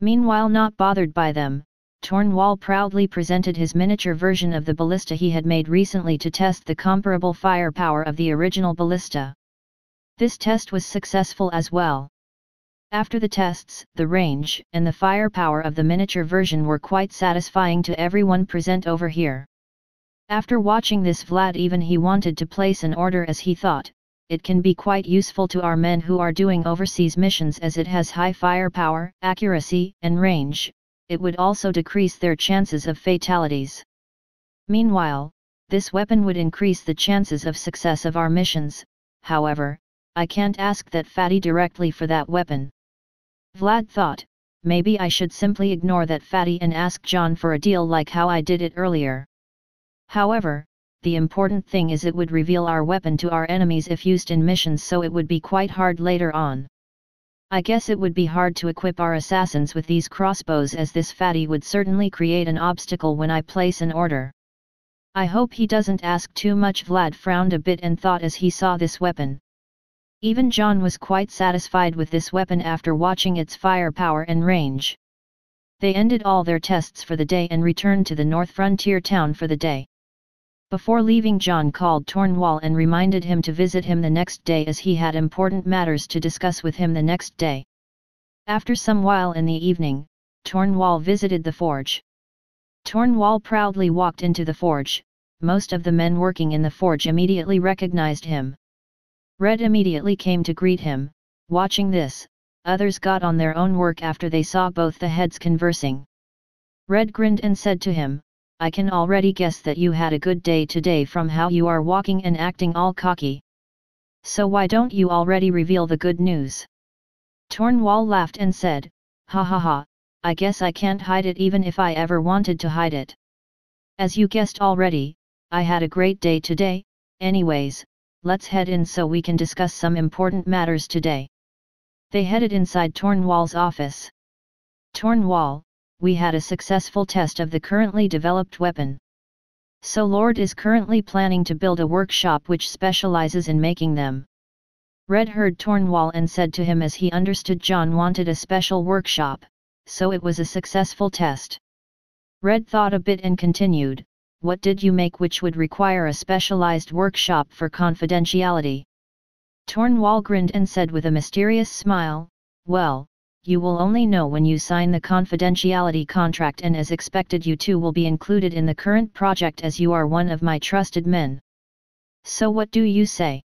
Meanwhile, not bothered by them, Tornwall proudly presented his miniature version of the ballista he had made recently to test the comparable firepower of the original ballista. This test was successful as well. After the tests, the range and the firepower of the miniature version were quite satisfying to everyone present over here. After watching this, Vlad even he wanted to place an order, as he thought, it can be quite useful to our men who are doing overseas missions, as it has high firepower, accuracy, and range. It would also decrease their chances of fatalities. Meanwhile, this weapon would increase the chances of success of our missions. However, I can't ask that fatty directly for that weapon. Vlad thought, maybe I should simply ignore that fatty and ask John for a deal like how I did it earlier. However, the important thing is it would reveal our weapon to our enemies if used in missions, so it would be quite hard later on. I guess it would be hard to equip our assassins with these crossbows, as this fatty would certainly create an obstacle when I place an order. I hope he doesn't ask too much. Vlad frowned a bit and thought as he saw this weapon. Even John was quite satisfied with this weapon after watching its firepower and range. They ended all their tests for the day and returned to the North Frontier Town for the day. Before leaving, John called Tornwall and reminded him to visit him the next day, as he had important matters to discuss with him the next day. After some while in the evening, Tornwall visited the forge. Tornwall proudly walked into the forge. Most of the men working in the forge immediately recognized him. Red immediately came to greet him. Watching this, others got on their own work after they saw both the heads conversing. Red grinned and said to him, I can already guess that you had a good day today from how you are walking and acting all cocky. So why don't you already reveal the good news? Tornwall laughed and said, ha ha ha, I guess I can't hide it even if I ever wanted to hide it. As you guessed already, I had a great day today. Anyways, let's head in so we can discuss some important matters today. They headed inside Tornwall's office. Tornwall, we had a successful test of the currently developed weapon. So Lord is currently planning to build a workshop which specializes in making them. Red heard Tornwall and said to him, as he understood John wanted a special workshop, so it was a successful test. Red thought a bit and continued, what did you make which would require a specialized workshop for confidentiality? Tornwall grinned and said with a mysterious smile, well, you will only know when you sign the confidentiality contract, and as expected you too will be included in the current project as you are one of my trusted men. So what do you say?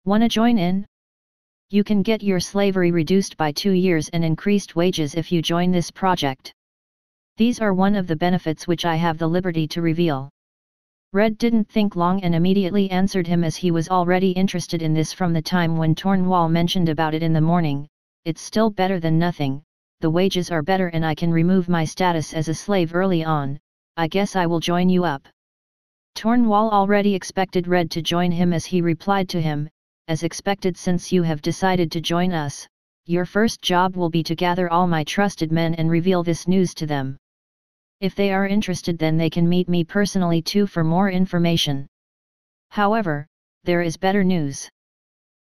Wanna join in? You can get your slavery reduced by 2 years and increased wages if you join this project. These are one of the benefits which I have the liberty to reveal. Red didn't think long and immediately answered him, as he was already interested in this from the time when Tornwall mentioned about it in the morning. It's still better than nothing, the wages are better and I can remove my status as a slave early on. I guess I will join you up. Tornwall already expected Red to join him, as he replied to him, as expected, since you have decided to join us, your first job will be to gather all my trusted men and reveal this news to them. If they are interested, then they can meet me personally too for more information. However, there is better news.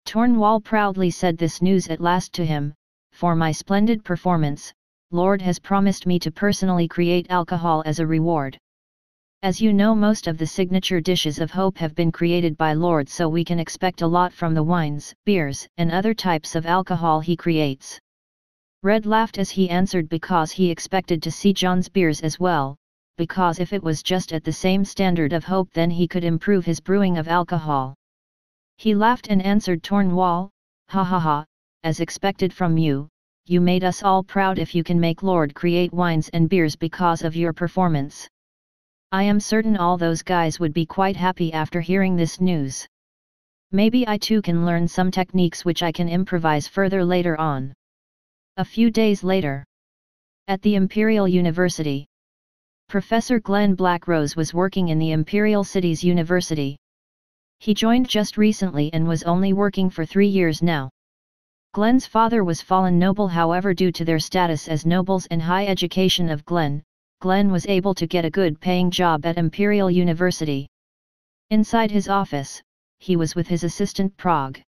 Tornwall proudly said this news at last to him, for my splendid performance, Lord has promised me to personally create alcohol as a reward. As you know, most of the signature dishes of Hope have been created by Lord, so we can expect a lot from the wines, beers, and other types of alcohol he creates. Red laughed as he answered, because he expected to see John's beers as well, because if it was just at the same standard of Hope, then he could improve his brewing of alcohol. He laughed and answered Tornwall, ha ha ha, as expected from you, you made us all proud if you can make Lord create wines and beers because of your performance. I am certain all those guys would be quite happy after hearing this news. Maybe I too can learn some techniques which I can improvise further later on. A few days later, at the Imperial University, Professor Glenn Blackrose was working in the Imperial City's university. He joined just recently and was only working for 3 years now. Glenn's father was fallen noble, however, due to their status as nobles and high education of Glenn was able to get a good paying job at Imperial University. Inside his office, he was with his assistant Prague.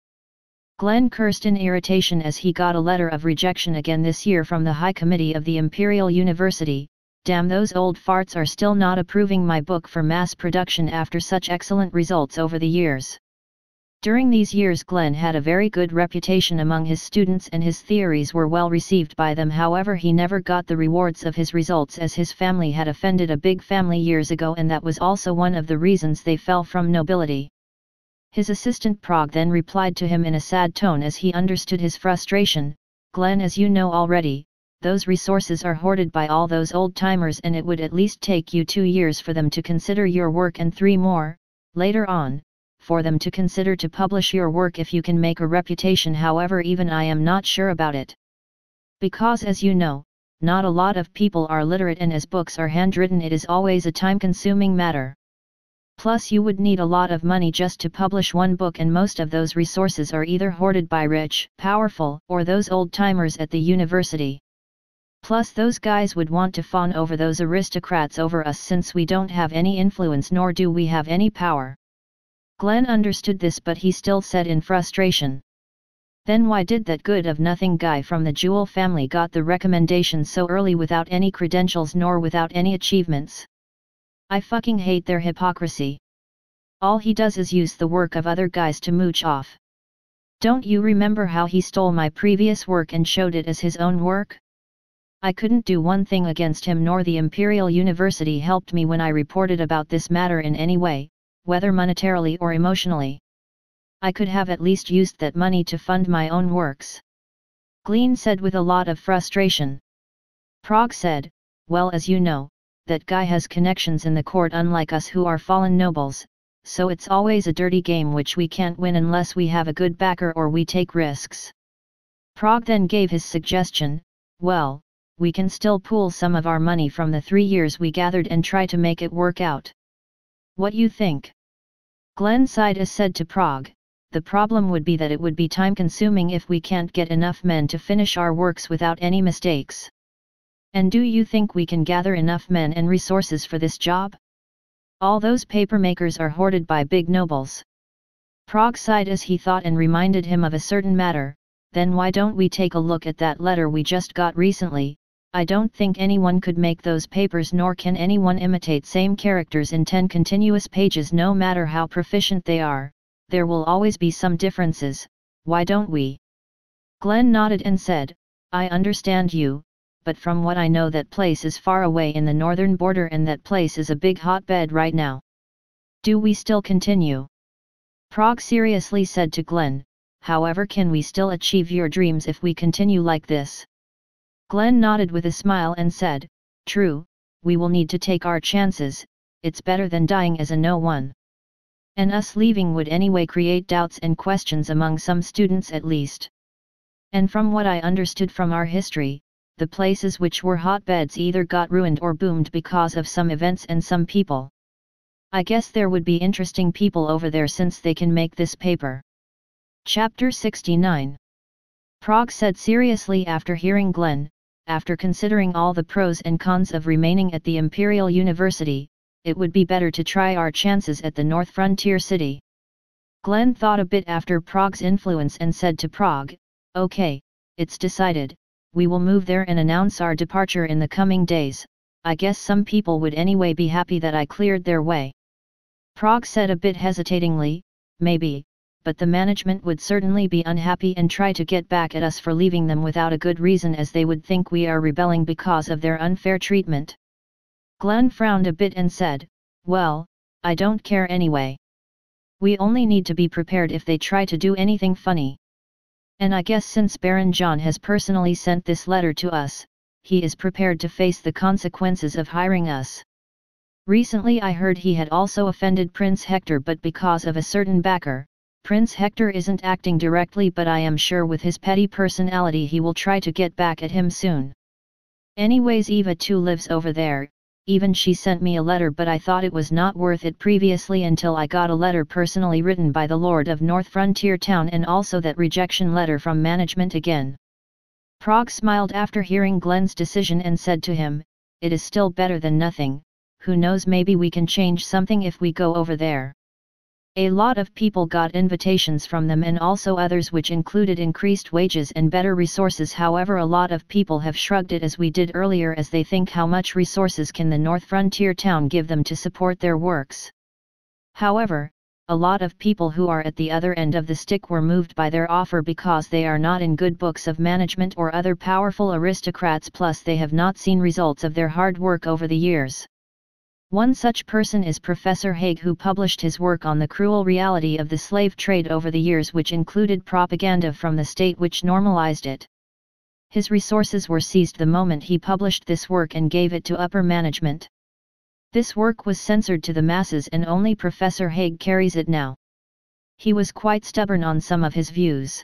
Glenn cursed in irritation as he got a letter of rejection again this year from the High Committee of the Imperial University. Damn, those old farts are still not approving my book for mass production after such excellent results over the years. During these years Glenn had a very good reputation among his students and his theories were well received by them. However, he never got the rewards of his results, as his family had offended a big family years ago, and that was also one of the reasons they fell from nobility. His assistant Prague then replied to him in a sad tone as he understood his frustration, Glenn, as you know already, those resources are hoarded by all those old-timers, and it would at least take you 2 years for them to consider your work and 3 more, later on, for them to consider to publish your work if you can make a reputation. However, even I am not sure about it. Because, as you know, not a lot of people are literate, and as books are handwritten, it is always a time-consuming matter. Plus you would need a lot of money just to publish one book, and most of those resources are either hoarded by rich, powerful, or those old-timers at the university. Plus those guys would want to fawn over those aristocrats over us, since we don't have any influence nor do we have any power. Glenn understood this, but he still said in frustration, then why did that good-of-nothing guy from the Jewel family got the recommendation so early without any credentials nor without any achievements? I fucking hate their hypocrisy. All he does is use the work of other guys to mooch off. Don't you remember how he stole my previous work and showed it as his own work? I couldn't do one thing against him, nor the Imperial University helped me when I reported about this matter in any way, whether monetarily or emotionally. I could have at least used that money to fund my own works. Glenn said with a lot of frustration. Prague said, well, as you know, that guy has connections in the court unlike us who are fallen nobles, so it's always a dirty game which we can't win unless we have a good backer or we take risks. Prague then gave his suggestion, well, we can still pool some of our money from the 3 years we gathered and try to make it work out. What you think? Glenn sighed as said to Prague, the problem would be that it would be time-consuming if we can't get enough men to finish our works without any mistakes. And do you think we can gather enough men and resources for this job? All those papermakers are hoarded by big nobles. Prague sighed as he thought and reminded him of a certain matter, then why don't we take a look at that letter we just got recently? I don't think anyone could make those papers, nor can anyone imitate same characters in 10 continuous pages no matter how proficient they are. There will always be some differences. Why don't we? Glenn nodded and said, I understand you, but from what I know that place is far away in the northern border and that place is a big hotbed right now. Do we still continue? Prague seriously said to Glenn, however can we still achieve your dreams if we continue like this? Glenn nodded with a smile and said, true, we will need to take our chances, it's better than dying as a no one. And us leaving would anyway create doubts and questions among some students at least. And from what I understood from our history, the places which were hotbeds either got ruined or boomed because of some events and some people. I guess there would be interesting people over there since they can make this paper. Chapter 69. Prague said seriously after hearing Glenn, after considering all the pros and cons of remaining at the Imperial University, it would be better to try our chances at the North Frontier City. Glenn thought a bit after Prague's influence and said to Prague, okay, it's decided, we will move there and announce our departure in the coming days. I guess some people would anyway be happy that I cleared their way. Prague said a bit hesitatingly, maybe, but the management would certainly be unhappy and try to get back at us for leaving them without a good reason, as they would think we are rebelling because of their unfair treatment. Glenn frowned a bit and said, well, I don't care anyway. We only need to be prepared if they try to do anything funny. And I guess since Baron John has personally sent this letter to us, he is prepared to face the consequences of hiring us. Recently I heard he had also offended Prince Hector, but because of a certain backer, Prince Hector isn't acting directly, but I am sure with his petty personality he will try to get back at him soon. Anyways, Eva too lives over there, even she sent me a letter, but I thought it was not worth it previously until I got a letter personally written by the Lord of North Frontier Town, and also that rejection letter from management again. Prague smiled after hearing Glenn's decision and said to him, it is still better than nothing. Who knows, maybe we can change something if we go over there. A lot of people got invitations from them, and also others which included increased wages and better resources. However, a lot of people have shrugged it as we did earlier, as they think how much resources can the North Frontier Town give them to support their works. However, a lot of people who are at the other end of the stick were moved by their offer because they are not in good books of management or other powerful aristocrats, plus they have not seen results of their hard work over the years. One such person is Professor Haig, who published his work on the cruel reality of the slave trade over the years, which included propaganda from the state which normalized it. His resources were seized the moment he published this work and gave it to upper management. This work was censored to the masses and only Professor Haig carries it now. He was quite stubborn on some of his views.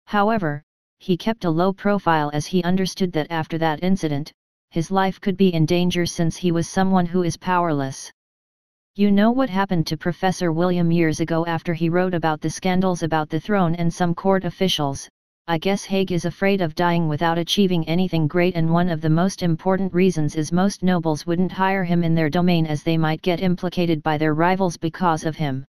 However, he kept a low profile as he understood that after that incident, his life could be in danger since he was someone who is powerless. You know what happened to Professor William years ago after he wrote about the scandals about the throne and some court officials. I guess Haig is afraid of dying without achieving anything great, and one of the most important reasons is most nobles wouldn't hire him in their domain as they might get implicated by their rivals because of him.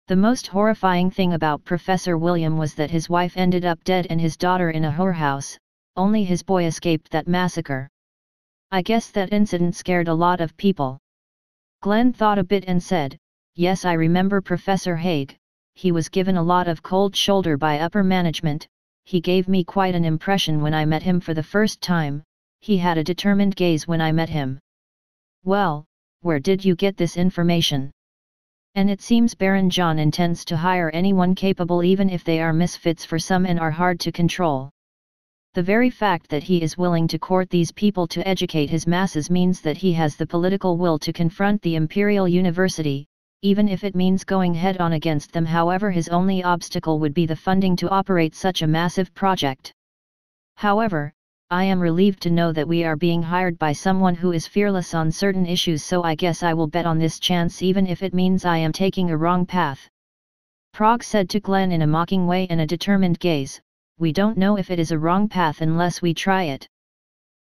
The most horrifying thing about Professor William was that his wife ended up dead and his daughter in a whorehouse. Only his boy escaped that massacre. I guess that incident scared a lot of people. Glenn thought a bit and said, yes, I remember Professor Haig. He was given a lot of cold shoulder by upper management. He gave me quite an impression when I met him for the first time. He had a determined gaze when I met him. Well, where did you get this information? And it seems Baron John intends to hire anyone capable, even if they are misfits for some and are hard to control. The very fact that he is willing to court these people to educate his masses means that he has the political will to confront the Imperial University, even if it means going head-on against them. However, his only obstacle would be the funding to operate such a massive project. However, I am relieved to know that we are being hired by someone who is fearless on certain issues, so I guess I will bet on this chance even if it means I am taking a wrong path. Prague said to Glenn in a mocking way and a determined gaze, we don't know if it is a wrong path unless we try it.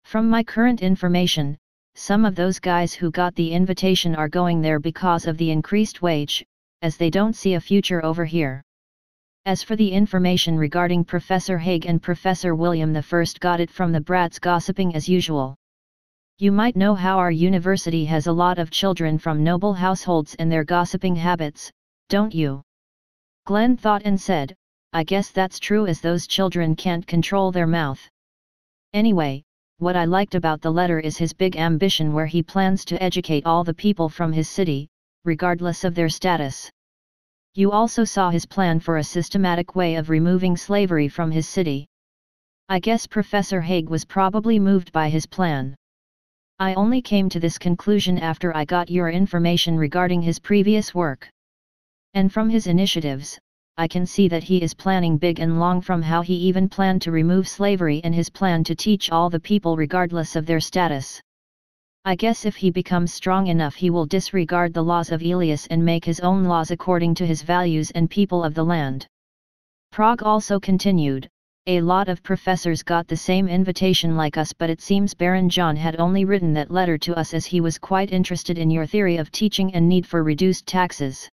From my current information, some of those guys who got the invitation are going there because of the increased wage, as they don't see a future over here. As for the information regarding Professor Haig and Professor William, the first got it from the brats gossiping as usual. You might know how our university has a lot of children from noble households and their gossiping habits, don't you? Glenn thought and said, I guess that's true, as those children can't control their mouth. Anyway, what I liked about the letter is his big ambition, where he plans to educate all the people from his city, regardless of their status. You also saw his plan for a systematic way of removing slavery from his city. I guess Professor Haig was probably moved by his plan. I only came to this conclusion after I got your information regarding his previous work. And from his initiatives, I can see that he is planning big and long, from how he even planned to remove slavery and his plan to teach all the people regardless of their status. I guess if he becomes strong enough, he will disregard the laws of Elias and make his own laws according to his values and people of the land. Prague also continued, a lot of professors got the same invitation like us, but it seems Baron John had only written that letter to us as he was quite interested in your theory of teaching and need for reduced taxes.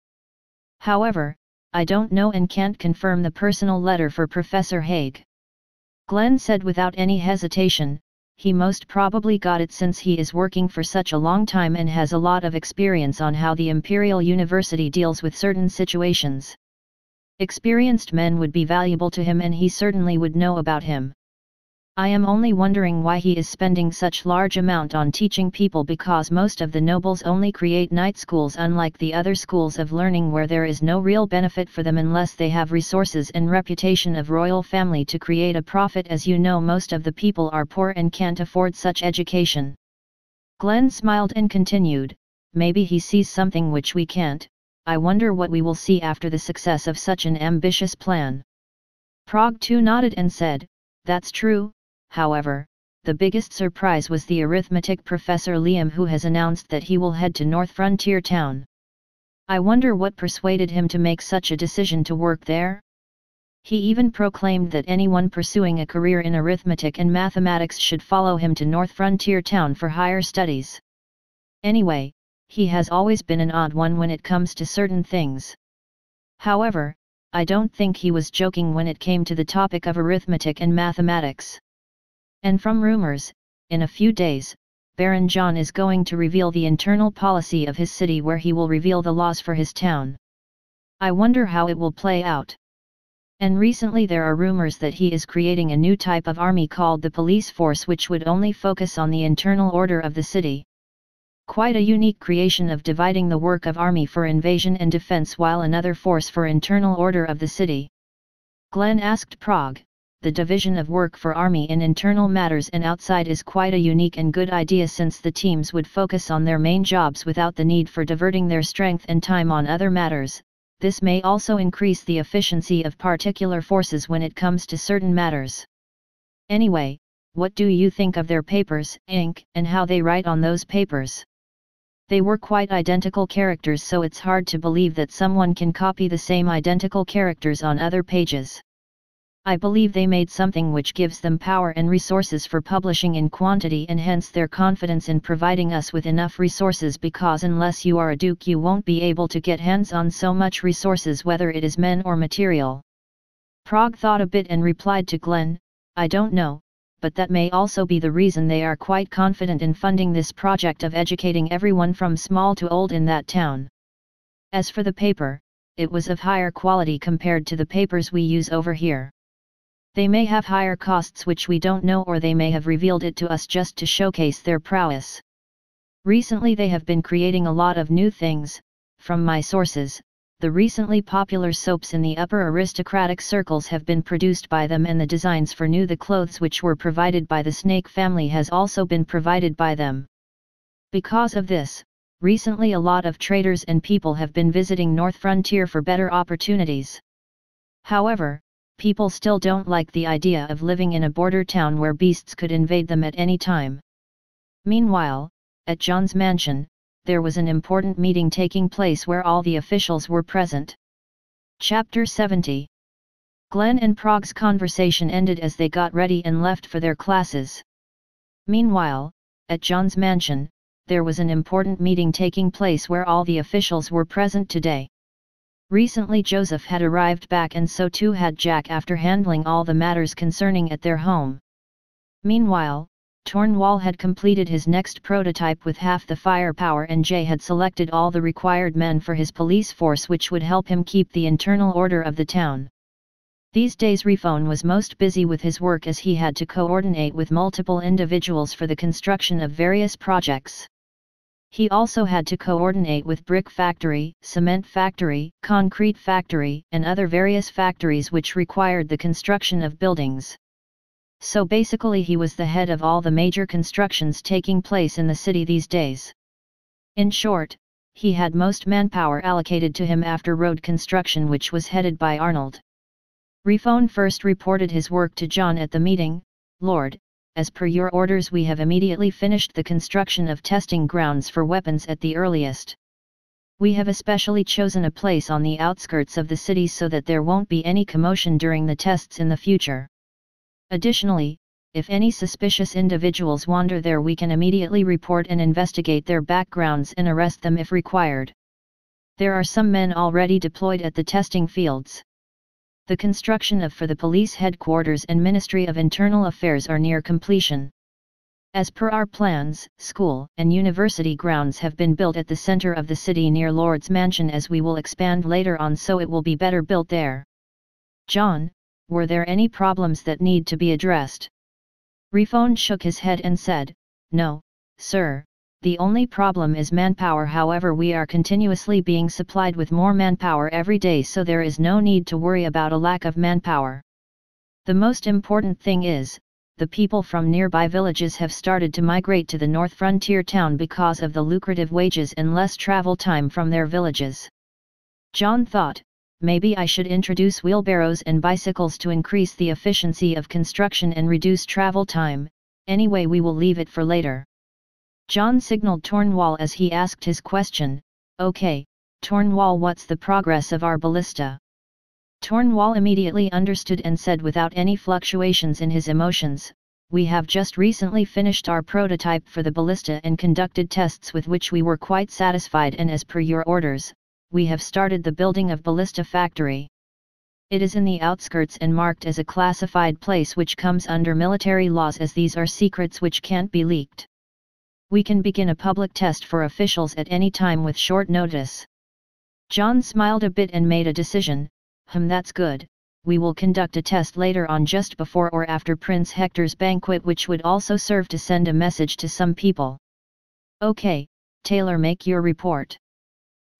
However, I don't know and can't confirm the personal letter for Professor Haig. Glenn said without any hesitation, he most probably got it since he is working for such a long time and has a lot of experience on how the Imperial University deals with certain situations. Experienced men would be valuable to him, and he certainly would know about him. I am only wondering why he is spending such large amount on teaching people, because most of the nobles only create night schools, unlike the other schools of learning where there is no real benefit for them unless they have resources and reputation of royal family to create a profit. As you know, most of the people are poor and can't afford such education. Glenn smiled and continued, maybe he sees something which we can't. I wonder what we will see after the success of such an ambitious plan. Prague too nodded and said, that's true. However, the biggest surprise was the arithmetic professor Liam, who has announced that he will head to North Frontier Town. I wonder what persuaded him to make such a decision to work there? He even proclaimed that anyone pursuing a career in arithmetic and mathematics should follow him to North Frontier Town for higher studies. Anyway, he has always been an odd one when it comes to certain things. However, I don't think he was joking when it came to the topic of arithmetic and mathematics. And from rumors, in a few days, Baron John is going to reveal the internal policy of his city, where he will reveal the laws for his town. I wonder how it will play out. And recently there are rumors that he is creating a new type of army called the police force, which would only focus on the internal order of the city. Quite a unique creation of dividing the work of army for invasion and defense while another force for internal order of the city. Glenn asked Prague, the division of work for army in internal matters and outside is quite a unique and good idea, since the teams would focus on their main jobs without the need for diverting their strength and time on other matters. This may also increase the efficiency of particular forces when it comes to certain matters. Anyway, what do you think of their papers, ink, and how they write on those papers? They were quite identical characters, so it's hard to believe that someone can copy the same identical characters on other pages. I believe they made something which gives them power and resources for publishing in quantity, and hence their confidence in providing us with enough resources, because unless you are a duke you won't be able to get hands on so much resources, whether it is men or material. Prague thought a bit and replied to Glenn, I don't know, but that may also be the reason they are quite confident in funding this project of educating everyone from small to old in that town. As for the paper, it was of higher quality compared to the papers we use over here. They may have higher costs which we don't know, or they may have revealed it to us just to showcase their prowess. Recently they have been creating a lot of new things. From my sources, the recently popular soaps in the upper aristocratic circles have been produced by them, and the designs for the clothes which were provided by the Snake family has also been provided by them. Because of this, recently a lot of traders and people have been visiting North Frontier for better opportunities. However, people still don't like the idea of living in a border town where beasts could invade them at any time. Meanwhile, at John's mansion, there was an important meeting taking place where all the officials were present. Chapter 70. Glenn and Prague's conversation ended as they got ready and left for their classes. Meanwhile, at John's mansion, there was an important meeting taking place where all the officials were present today. Recently Joseph had arrived back and so too had Jack after handling all the matters concerning at their home. Meanwhile, Tornwall had completed his next prototype with half the firepower and Jay had selected all the required men for his police force which would help him keep the internal order of the town. These days Refone was most busy with his work as he had to coordinate with multiple individuals for the construction of various projects. He also had to coordinate with brick factory, cement factory, concrete factory, and other various factories which required the construction of buildings. So basically he was the head of all the major constructions taking place in the city these days. In short, he had most manpower allocated to him after road construction which was headed by Arnold. Refone first reported his work to John at the meeting. "Lord, as per your orders we have immediately finished the construction of testing grounds for weapons at the earliest. We have especially chosen a place on the outskirts of the city so that there won't be any commotion during the tests in the future. Additionally, if any suspicious individuals wander there we can immediately report and investigate their backgrounds and arrest them if required. There are some men already deployed at the testing fields. The construction for the police headquarters and Ministry of Internal Affairs are near completion. As per our plans, school and university grounds have been built at the center of the city near Lord's Mansion as we will expand later on so it will be better built there." "John, were there any problems that need to be addressed?" Refone shook his head and said, "No, sir. The only problem is manpower, however we are continuously being supplied with more manpower every day so there is no need to worry about a lack of manpower. The most important thing is, the people from nearby villages have started to migrate to the North Frontier town because of the lucrative wages and less travel time from their villages." John thought, maybe I should introduce wheelbarrows and bicycles to increase the efficiency of construction and reduce travel time. Anyway, we will leave it for later. John signaled Tornwall as he asked his question, "Okay, Tornwall, what's the progress of our ballista?" Tornwall immediately understood and said without any fluctuations in his emotions, "We have just recently finished our prototype for the ballista and conducted tests with which we were quite satisfied and as per your orders, we have started the building of ballista factory. It is in the outskirts and marked as a classified place which comes under military laws as these are secrets which can't be leaked. We can begin a public test for officials at any time with short notice." John smiled a bit and made a decision, That's good, we will conduct a test later on just before or after Prince Hector's banquet which would also serve to send a message to some people." "Okay, Taylor, make your report."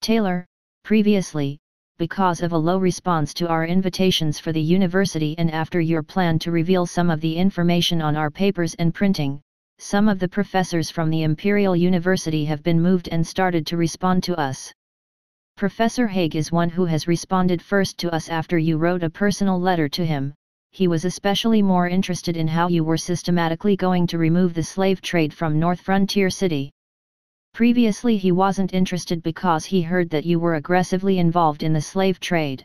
Taylor, previously, because of a low response to our invitations for the university and after your plan to reveal some of the information on our papers and printing, some of the professors from the Imperial University have been moved and started to respond to us. Professor Haig is one who has responded first to us after you wrote a personal letter to him. He was especially more interested in how you were systematically going to remove the slave trade from North Frontier City. Previously he wasn't interested because he heard that you were aggressively involved in the slave trade.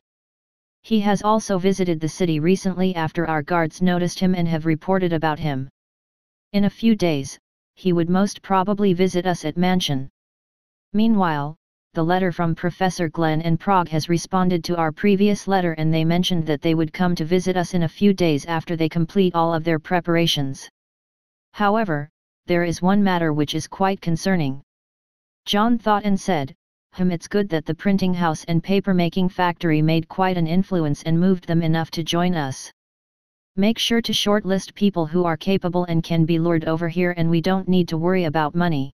He has also visited the city recently after our guards noticed him and have reported about him. In a few days, he would most probably visit us at Mansion. Meanwhile, the letter from Professor Glenn in Prague has responded to our previous letter and they mentioned that they would come to visit us in a few days after they complete all of their preparations. However, there is one matter which is quite concerning." John thought and said, It's good that the printing house and paper-making factory made quite an influence and moved them enough to join us. Make sure to shortlist people who are capable and can be lured over here and we don't need to worry about money."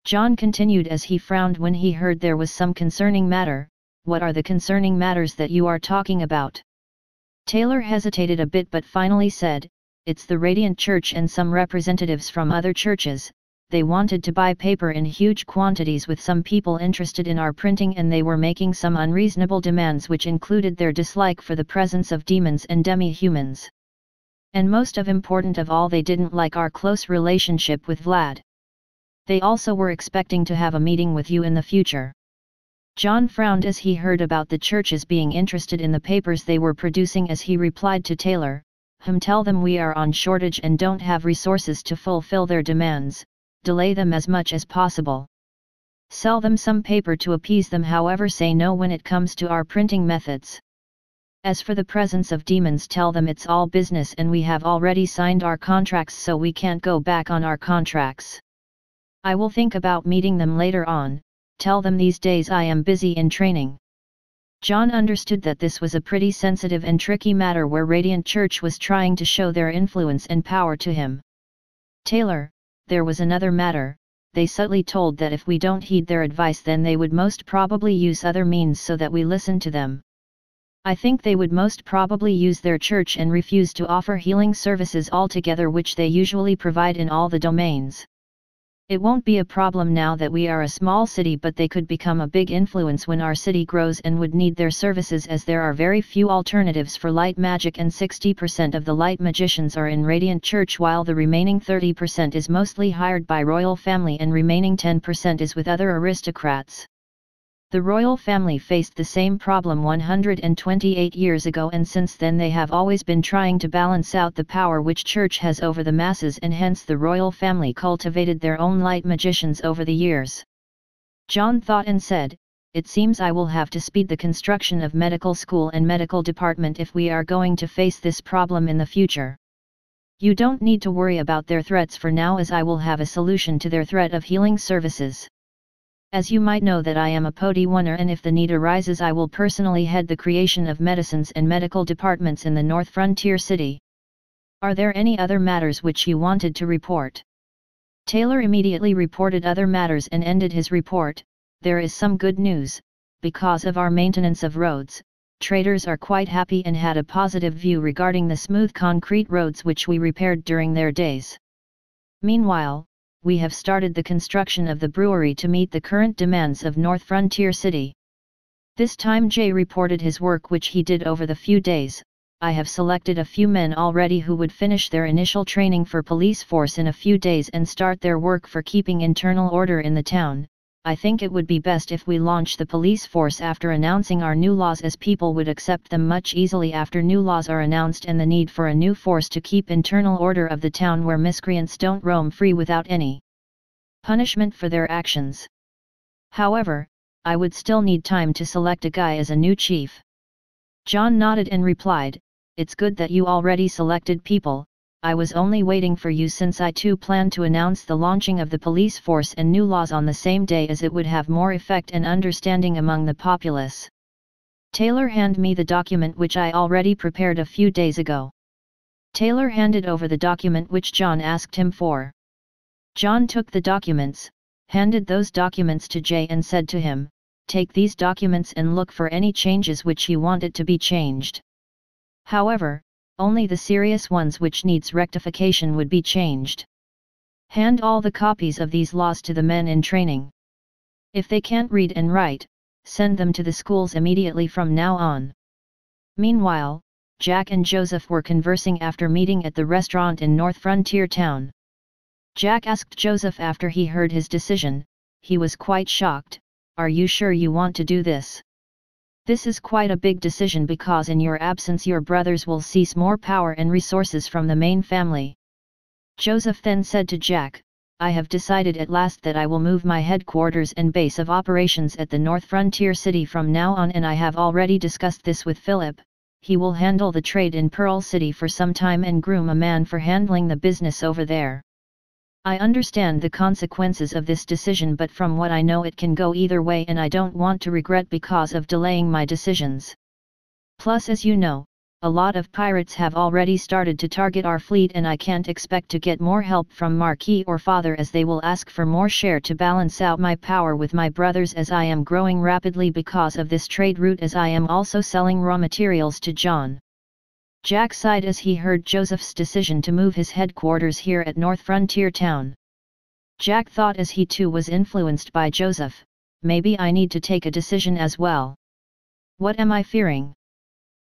John continued as he frowned when he heard there was some concerning matter. "What are the concerning matters that you are talking about?" Taylor hesitated a bit but finally said, "It's the Radiant Church and some representatives from other churches. They wanted to buy paper in huge quantities with some people interested in our printing and they were making some unreasonable demands which included their dislike for the presence of demons and demi-humans. And most important of all, they didn't like our close relationship with Vlad. They also were expecting to have a meeting with you in the future." John frowned as he heard about the churches being interested in the papers they were producing as he replied to Taylor, Tell them we are on shortage and don't have resources to fulfill their demands, delay them as much as possible." Sell them some paper to appease them, however say no when it comes to our printing methods. As for the presence of demons, tell them it's all business and we have already signed our contracts, so we can't go back on our contracts. I will think about meeting them later on. Tell them these days I am busy in training. John understood that this was a pretty sensitive and tricky matter where Radiant Church was trying to show their influence and power to him. Taylor, there was another matter. They subtly told that if we don't heed their advice then they would most probably use other means so that we listen to them. I think they would most probably use their church and refuse to offer healing services altogether, which they usually provide in all the domains. It won't be a problem now that we are a small city, but they could become a big influence when our city grows and would need their services, as there are very few alternatives for light magic and 60% of the light magicians are in Radiant Church, while the remaining 30% is mostly hired by royal family and remaining 10% is with other aristocrats. The royal family faced the same problem 128 years ago, and since then they have always been trying to balance out the power which church has over the masses, and hence the royal family cultivated their own light magicians over the years. John thought and said, "It seems I will have to speed the construction of medical school and medical department if we are going to face this problem in the future. You don't need to worry about their threats for now, as I will have a solution to their threat of healing services. As you might know that I am a Podiwaner, and if the need arises I will personally head the creation of medicines and medical departments in the North Frontier City. Are there any other matters which you wanted to report?" Taylor immediately reported other matters and ended his report. "There is some good news. Because of our maintenance of roads, traders are quite happy and had a positive view regarding the smooth concrete roads which we repaired during their days. Meanwhile, we have started the construction of the brewery to meet the current demands of North Frontier City." This time Jay reported his work which he did over the few days. "I have selected a few men already who would finish their initial training for police force in a few days and start their work for keeping internal order in the town. I think it would be best if we launch the police force after announcing our new laws, as people would accept them much easily after new laws are announced, and the need for a new force to keep internal order of the town where miscreants don't roam free without any punishment for their actions. However, I would still need time to select a guy as a new chief." John nodded and replied, "It's good that you already selected people. I was only waiting for you, since I too plan to announce the launching of the police force and new laws on the same day, as it would have more effect and understanding among the populace." Taylor handed me the document which I already prepared a few days ago. Taylor handed over the document which John asked him for. John took the documents, handed those documents to Jay and said to him, "Take these documents and look for any changes which you want it to be changed. However, only the serious ones which needs rectification would be changed. Hand all the copies of these laws to the men in training. If they can't read and write, send them to the schools immediately from now on." Meanwhile, Jack and Joseph were conversing after meeting at the restaurant in North Frontier Town. Jack asked Joseph after he heard his decision. He was quite shocked. "Are you sure you want to do this? This is quite a big decision, because in your absence your brothers will seize more power and resources from the main family." Joseph then said to Jack, "I have decided at last that I will move my headquarters and base of operations at the North Frontier City from now on, and I have already discussed this with Philip. He will handle the trade in Pearl City for some time and groom a man for handling the business over there. I understand the consequences of this decision, but from what I know it can go either way, and I don't want to regret because of delaying my decisions. Plus, as you know, a lot of pirates have already started to target our fleet, and I can't expect to get more help from Marquis or Father, as they will ask for more share to balance out my power with my brothers, as I am growing rapidly because of this trade route, as I am also selling raw materials to John." Jack sighed as he heard Joseph's decision to move his headquarters here at North Frontier Town. Jack thought, as he too was influenced by Joseph, "Maybe I need to take a decision as well. What am I fearing?